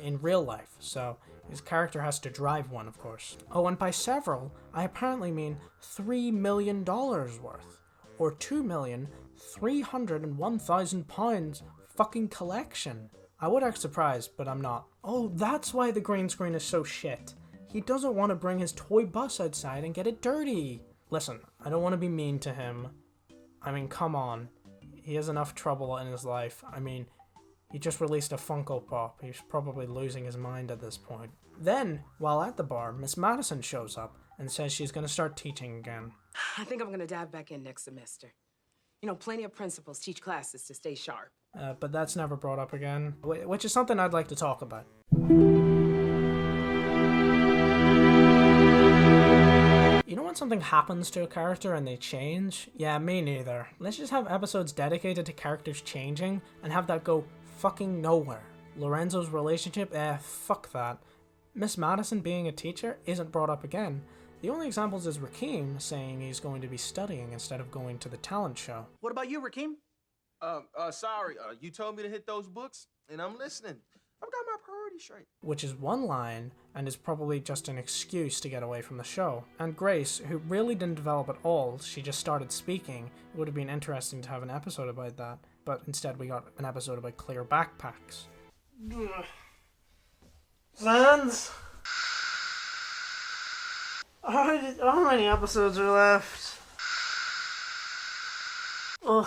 in real life, so his character has to drive one, of course. Oh, and by several, I apparently mean $3 million worth, or £2,301,000 fucking collection. I would act surprised, but I'm not. Oh, that's why the green screen is so shit. He doesn't want to bring his toy bus outside and get it dirty. Listen, I don't want to be mean to him. I mean, come on. He has enough trouble in his life. I mean, he just released a Funko Pop. He's probably losing his mind at this point. Then, while at the bar, Miss Madison shows up and says she's going to start teaching again. I think I'm going to dive back in next semester. You know, plenty of principals teach classes to stay sharp. But that's never brought up again, which is something I'd like to talk about. You know when something happens to a character and they change? Yeah, me neither. Let's just have episodes dedicated to characters changing and have that go fucking nowhere. Lorenzo's relationship? Fuck that. Miss Madison being a teacher isn't brought up again. The only examples is Rakeem saying he's going to be studying instead of going to the talent show. What about you, Rakeem? Sorry, you told me to hit those books, and I'm listening. I've got my priorities straight. Which is one line, and is probably just an excuse to get away from the show. And Grace, who really didn't develop at all, she just started speaking. It would have been interesting to have an episode about that, but instead we got an episode about clear backpacks. Sans? How many episodes are left? Ugh,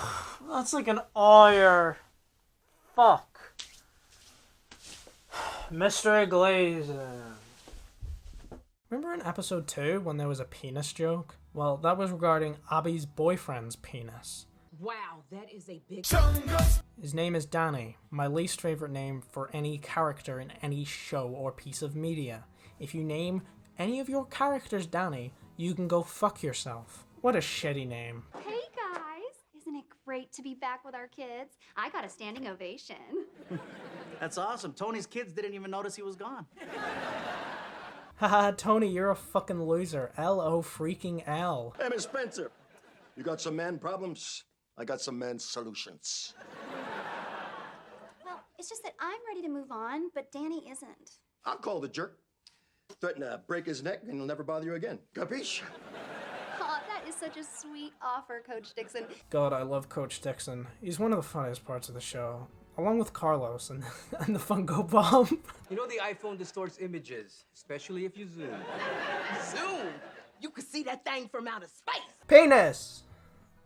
that's like an hour. Fuck. Mr. Iglesias. Remember in episode 2 when there was a penis joke? Well, that was regarding Abby's boyfriend's penis. Wow, that is a big... His name is Danny, my least favorite name for any character in any show or piece of media. If you name any of your characters Danny, you can go fuck yourself. What a shitty name. Hey guys, isn't it great to be back with our kids? I got a standing ovation. That's awesome. Tony's kids didn't even notice he was gone. Haha, Tony, you're a fucking loser. L-O freaking L. Hey, Miss Spencer, you got some man problems? I got some man solutions. Well, it's just that I'm ready to move on, but Danny isn't. I'll call the jerk. Threaten to break his neck and he'll never bother you again. Capiche? Aw, that is such a sweet offer, Coach Dixon. God, I love Coach Dixon. He's one of the funniest parts of the show. Along with Carlos and the Funko Bomb. You know the iPhone distorts images, especially if you zoom. Zoom? You could see that thing from outer space. Penis!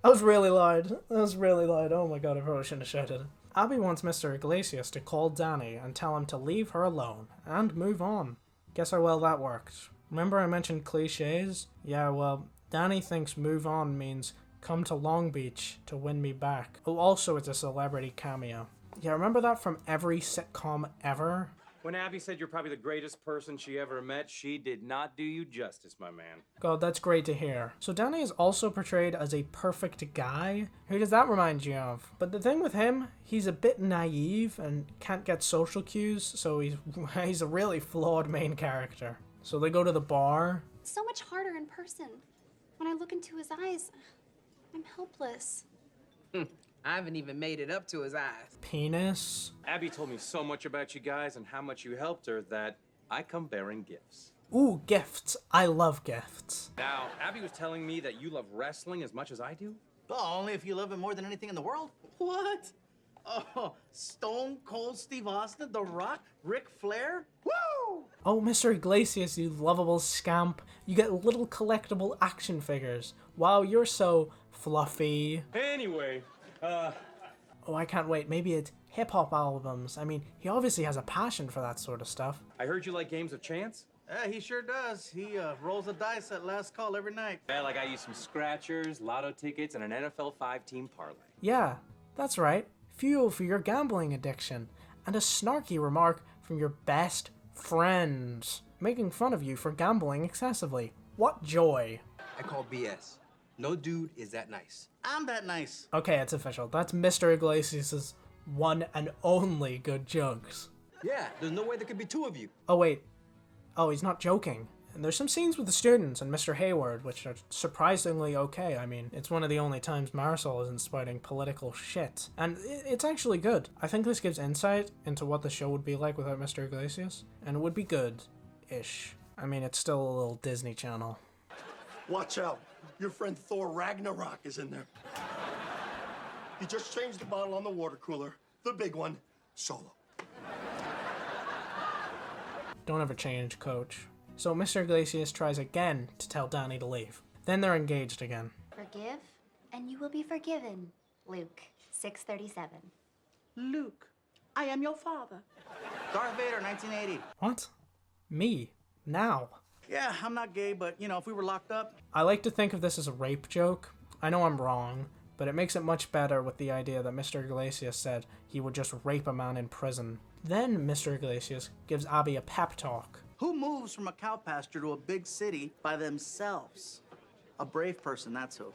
That was really loud. That was really loud. Oh my god, I probably shouldn't have shouted it. Abby wants Mr. Iglesias to call Danny and tell him to leave her alone and move on. Guess how well that worked. Remember I mentioned cliches? Yeah, well, Danny thinks move on means come to Long Beach to win me back. Oh, also it's a celebrity cameo. Yeah, remember that from every sitcom ever? When Abby said you're probably the greatest person she ever met, she did not do you justice, my man. God, that's great to hear. So Danny is also portrayed as a perfect guy? Who does that remind you of? But the thing with him, he's a bit naive and can't get social cues, so he's a really flawed main character. So they go to the bar. It's so much harder in person. When I look into his eyes, I'm helpless. I haven't even made it up to his eyes. Penis. Abby told me so much about you guys and how much you helped her that I come bearing gifts. Ooh, gifts. I love gifts. Now, Abby was telling me that you love wrestling as much as I do. Well, only if you love it more than anything in the world. What? Oh, Stone Cold Steve Austin, The Rock, Ric Flair? Woo! Oh, Mr. Iglesias, you lovable scamp. You get little collectible action figures. Wow, you're so fluffy. Anyway, Oh, I can't wait. Maybe it's hip-hop albums. I mean, he obviously has a passion for that sort of stuff. I heard you like games of chance? Yeah, he sure does. He rolls the dice at last call every night. Yeah, like I use some scratchers, lotto tickets, and an NFL 5-team parlay. Yeah, that's right. Fuel for your gambling addiction. And a snarky remark from your best friend, making fun of you for gambling excessively. What joy. I call BS. No dude is that nice. I'm that nice. Okay, it's official. That's Mr. Iglesias' one and only good jokes. Yeah, there's no way there could be two of you. Oh, wait. Oh, he's not joking. And there's some scenes with the students and Mr. Hayward, which are surprisingly okay. I mean, it's one of the only times Marisol isn't spouting political shit. And it's actually good. I think this gives insight into what the show would be like without Mr. Iglesias. And it would be good-ish. I mean, it's still a little Disney Channel. Watch out. Your friend Thor Ragnarok is in there. He just changed the bottle on the water cooler. The big one. Solo. Don't ever change, coach. So Mr. Iglesias tries again to tell Danny to leave. Then they're engaged again. Forgive, and you will be forgiven. Luke, 6:37. Luke, I am your father. Darth Vader, 1980. What? Me? Now? Yeah, I'm not gay, but, you know, if we were locked up... I like to think of this as a rape joke. I know I'm wrong, but it makes it much better with the idea that Mr. Iglesias said he would just rape a man in prison. Then Mr. Iglesias gives Abby a pep talk. Who moves from a cow pasture to a big city by themselves? A brave person, that's who.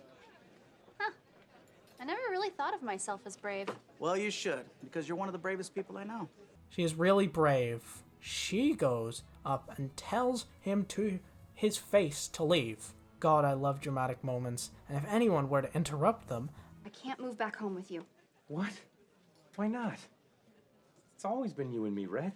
I never really thought of myself as brave. Well, you should, because you're one of the bravest people I know. She is really brave. She goes up and tells him to his face to leave. God, I love dramatic moments, and if anyone were to interrupt them... I can't move back home with you. What? Why not? It's always been you and me, Red.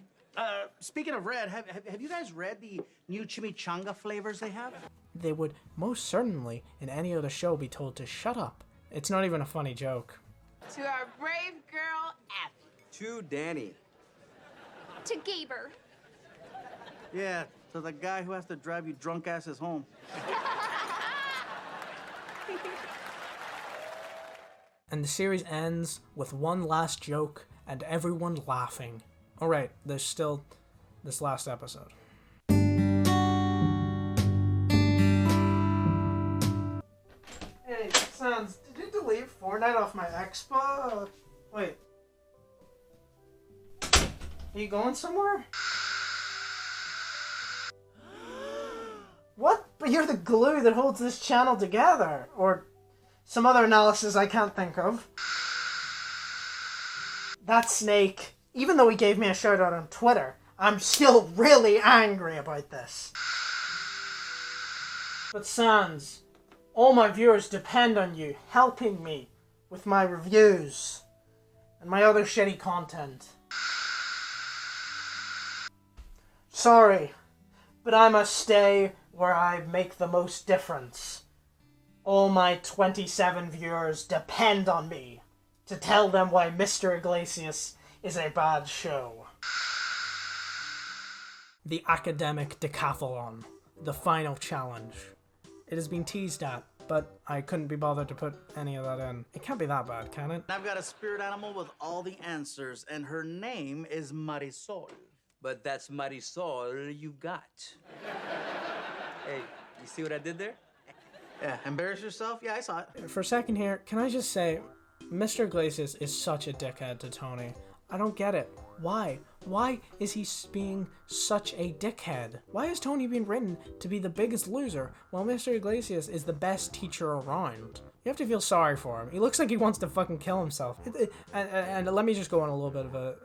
Speaking of Red, have you guys read the new chimichanga flavors they have? They would most certainly, in any other show, be told to shut up. It's not even a funny joke. To our brave girl, Abby. To Danny. To Gaber. Yeah, to the guy who has to drive you drunk asses home. And the series ends with one last joke and everyone laughing. Alright, there's still this last episode. Hey, Sans, did you delete Fortnite off my Expo? Wait. Are you going somewhere? What? But you're the glue that holds this channel together. Or some other analysis I can't think of. That Snake, even though he gave me a shout out on Twitter, I'm still really angry about this. But Sans, all my viewers depend on you helping me with my reviews and my other shitty content. Sorry, but I must stay where I make the most difference. All my 27 viewers depend on me to tell them why Mr. Iglesias is a bad show. The academic decathlon, the final challenge. It has been teased at, but I couldn't be bothered to put any of that in. It can't be that bad, can it? I've got a spirit animal with all the answers, and her name is Marisol. But that's Marisol you got. Hey, you see what I did there? Yeah, embarrass yourself? Yeah, I saw it. For a second here, can I just say, Mr. Iglesias is such a dickhead to Tony. I don't get it. Why? Why is he being such a dickhead? Why is Tony being written to be the biggest loser while Mr. Iglesias is the best teacher around? You have to feel sorry for him. He looks like he wants to fucking kill himself. And let me just go on a little bit of a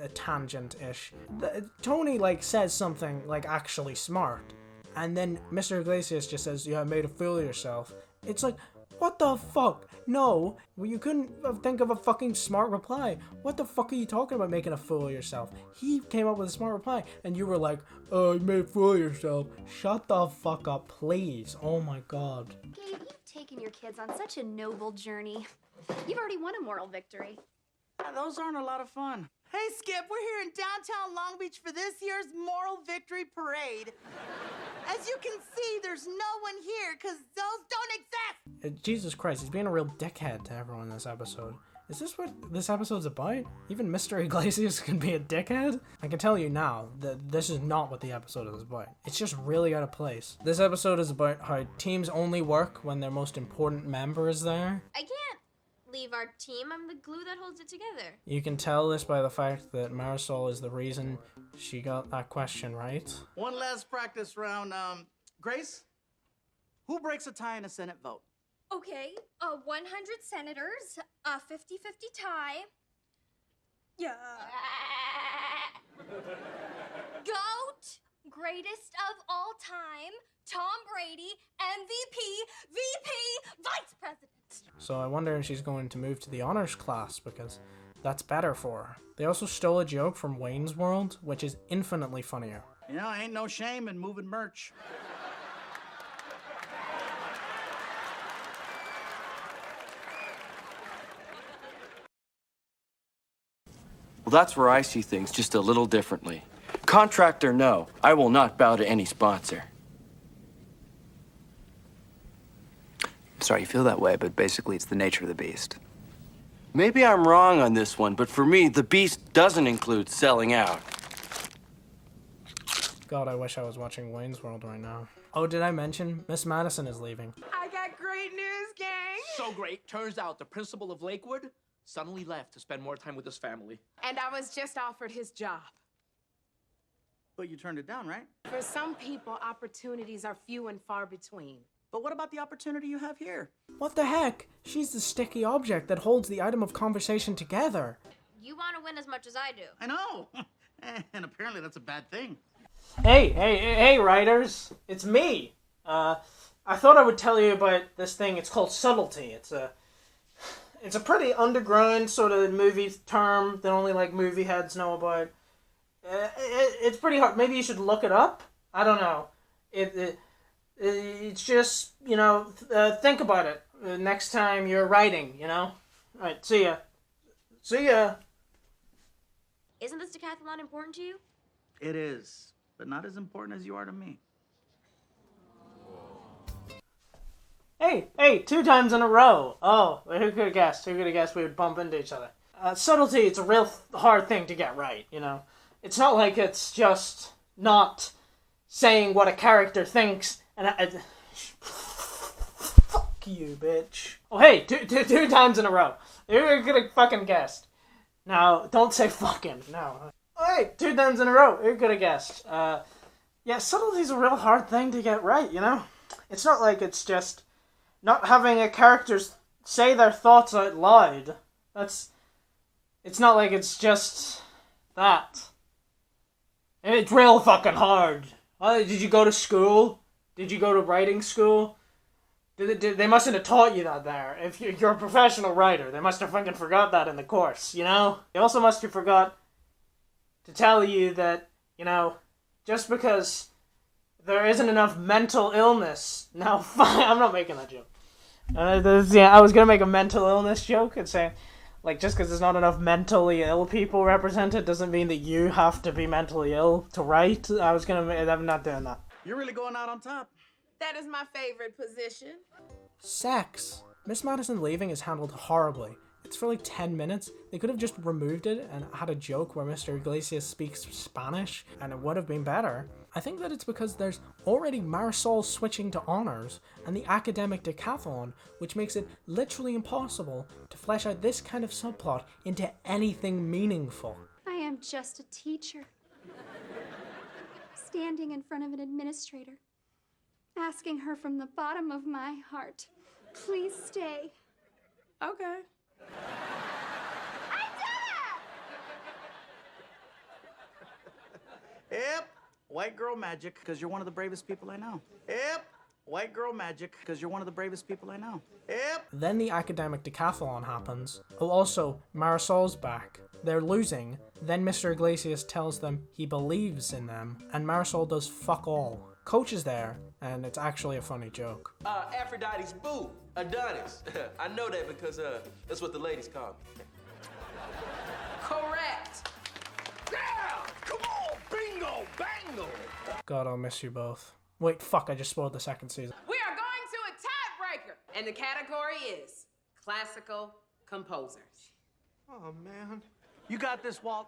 tangent-ish. Tony, like, says something, like, actually smart. And then Mr. Iglesias just says, yeah, I made a fool of yourself. It's like, what the fuck? No, well, you couldn't think of a fucking smart reply. What the fuck are you talking about making a fool of yourself? He came up with a smart reply, and you were like, oh, you made a fool of yourself. Shut the fuck up, please. Oh my god. Gabe, you've taken your kids on such a noble journey. You've already won a moral victory. Yeah, those aren't a lot of fun. Hey, Skip, we're here in downtown Long Beach for this year's Moral Victory Parade. As you can see, there's no one here because those don't exist. Jesus Christ, he's being a real dickhead to everyone in this episode. Is this what this episode's about? Even Mr. Iglesias can be a dickhead? I can tell you now that this is not what the episode is about. It's just really out of place. This episode is about how teams only work when their most important member is there. I can't leave our team. I'm the glue that holds it together. You can tell this by the fact that Marisol is the reason she got that question right. One last practice round. Grace, who breaks a tie in a Senate vote? Okay, 100 senators, 50-50 tie. Yeah. GOAT, greatest of all time, Tom Brady, MVP, VP, Vice President. So I wonder if she's going to move to the honors class because that's better for her. They also stole a joke from Wayne's World, which is infinitely funnier. You know, ain't no shame in moving merch. Well, that's where I see things just a little differently. Contract or no, I will not bow to any sponsor. Sorry you feel that way, but basically it's the nature of the beast. Maybe I'm wrong on this one, but for me, the beast doesn't include selling out. God, I wish I was watching Wayne's World right now. Oh, did I mention Miss Madison is leaving? I got great news, gang. So great. Turns out the principal of Lakewood suddenly left to spend more time with his family. And I was just offered his job. But you turned it down, right? For some people, opportunities are few and far between. But what about the opportunity you have here? What the heck? She's the sticky object that holds the item of conversation together. You want to win as much as I do. I know. And apparently that's a bad thing. Hey, writers. It's me. I thought I would tell you about this thing. It's called subtlety. It's a pretty underground sort of movie term that only like movie heads know about. It's pretty hard. Maybe you should look it up. I don't know. It's just, you know, think about it next time you're writing, you know? Alright, see ya. See ya. Isn't this decathlon important to you? It is. but not as important as you are to me. Hey, 2 times in a row. Oh, who could have guessed? Who could have guessed we would bump into each other? Subtlety, it's a real hard thing to get right, you know? It's not like it's just not saying what a character thinks, and fuck you, bitch. Oh, hey, two times in a row. Who could have fucking guessed? Now, don't say fucking, no. Oh, hey, 2 times in a row. Who could have guessed? Yeah, subtlety's a real hard thing to get right, you know? It's not like it's just not having a character say their thoughts out loud. It's not like it's just that. It's real fucking hard. Did you go to school? Did you go to writing school? They mustn't have taught you that there. If you're a professional writer, they must have fucking forgot that in the course, you know? They also must have forgot to tell you that, you know, just because there isn't enough mental illness. No, fine, I'm not making that joke. I was gonna make a mental illness joke and say, like, just because there's not enough mentally ill people represented doesn't mean that you have to be mentally ill to write. I'm not doing that. You're really going out on top. That is my favorite position. Sex. Miss Madison leaving is handled horribly. It's for like 10 minutes. They could have just removed it and had a joke where Mr. Iglesias speaks Spanish, and it would have been better. I think that it's because there's already Marisol switching to honors and the academic decathlon, which makes it literally impossible to flesh out this kind of subplot into anything meaningful. I am just a teacher, standing in front of an administrator, asking her from the bottom of my heart, please stay. Okay. Yep, white girl magic, because you're one of the bravest people I know. Yep, white girl magic, because you're one of the bravest people I know. Yep. Then the academic decathlon happens. Oh, also, Marisol's back. They're losing. Then Mr. Iglesias tells them he believes in them, and Marisol does fuck all. Coach is there, and it's actually a funny joke. Aphrodite's boo, Adonis. I know that because that's what the ladies call me. Correct. Yeah! Come on! Bingo! Bango! God, I'll miss you both. Wait, fuck, I just spoiled the second season. We are going to a tiebreaker, and the category is classical composers. Oh, man. You got this, Walt.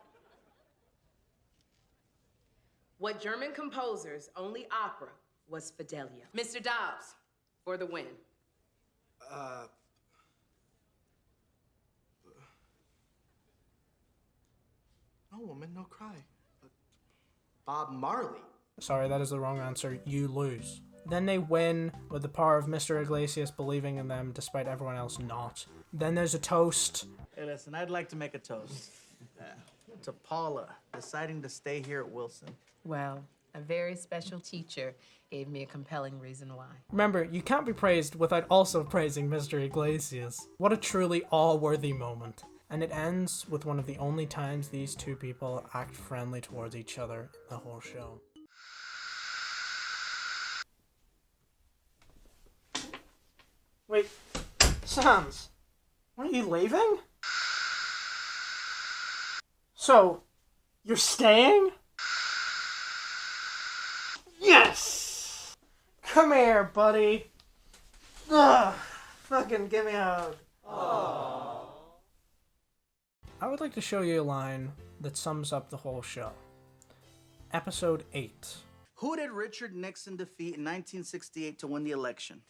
What German composer's only opera was Fidelio? Mr. Dobbs, for the win. No woman, no cry. Bob Marley. Sorry, that is the wrong answer. You lose. Then they win with the power of Mr. Iglesias believing in them despite everyone else not. Then there's a toast. Hey, listen, I'd like to make a toast to Paula deciding to stay here at Wilson. Well, a very special teacher gave me a compelling reason why. Remember, you can't be praised without also praising Mr. Iglesias. What a truly awe-worthy moment. And it ends with one of the only times these two people act friendly towards each other in the whole show. Wait, Sans, are you leaving? So, you're staying? Yes! Come here, buddy. Ugh, fucking give me a hug. Aww. I would like to show you a line that sums up the whole show. Episode 8. Who did Richard Nixon defeat in 1968 to win the election?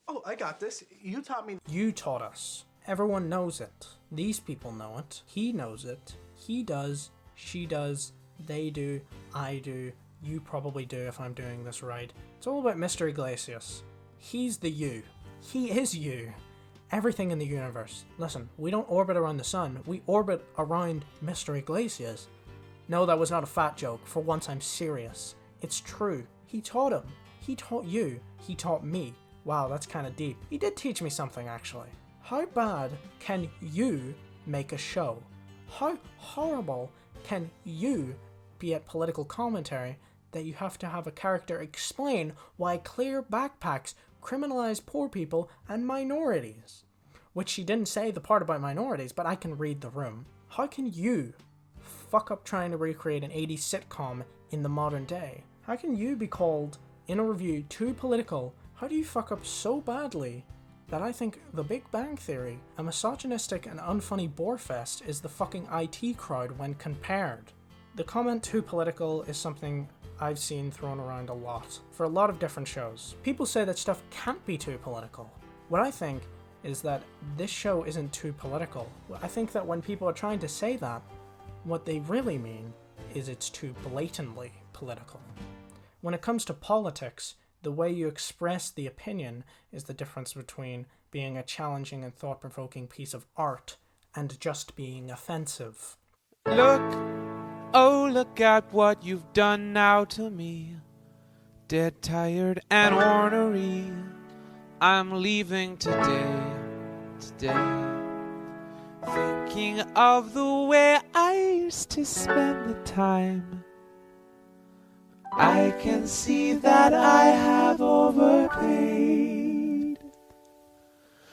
Oh, I got this. You taught me. You taught us. Everyone knows it. These people know it. He knows it. He does. She does. They do. I do. You probably do if I'm doing this right. It's all about Mr. Iglesias. He's the you. He is you. Everything in the universe. Listen, we don't orbit around the sun. We orbit around Mr. Iglesias. No, that was not a fat joke. For once, I'm serious. It's true. He taught him. He taught you. He taught me. Wow, that's kind of deep. He did teach me something, actually. How bad can you make a show? How horrible can you be at political commentary that you have to have a character explain why clear backpacks criminalize poor people and minorities? Which she didn't say the part about minorities, but I can read the room. How can you fuck up trying to recreate an 80s sitcom in the modern day? How can you be called, in a review, too political? How do you fuck up so badly that I think The Big Bang Theory, a misogynistic and unfunny borefest, is the fucking IT crowd when compared? The comment too political is something I've seen thrown around a lot, for a lot of different shows. People say that stuff can't be too political. What I think is that this show isn't too political. I think that when people are trying to say that, what they really mean is it's too blatantly political. When it comes to politics, the way you express the opinion is the difference between being a challenging and thought-provoking piece of art and just being offensive. Look, oh look at what you've done now to me. Dead, tired, and ornery. I'm leaving today. Thinking of the way I used to spend the time. I can see that I have overpaid.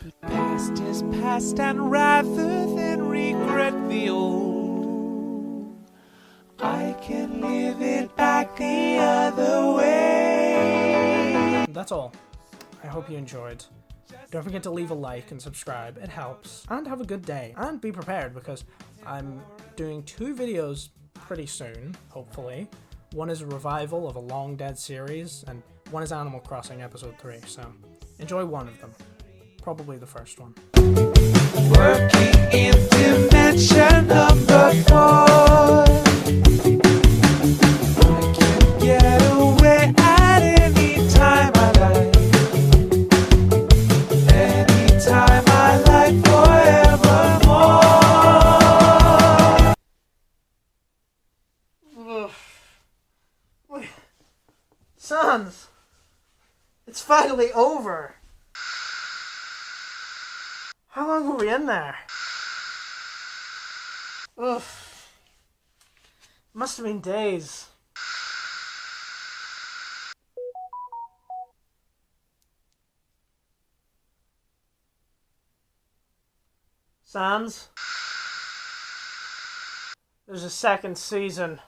But past is past, and rather than regret the old, I can live it back the other way. That's all. I hope you enjoyed. Don't forget to leave a like and subscribe, it helps. And have a good day. And be prepared, because I'm doing 2 videos pretty soon, hopefully. One is a revival of a long dead series, and one is Animal Crossing Episode 3, so enjoy one of them. Probably the first one. Working in dimension number 4. I can get away at any time I like. Anytime I like, forevermore. Wait. Sons! It's finally over! How long were we in there? Ugh. Must have been days. Sans? There's a second season.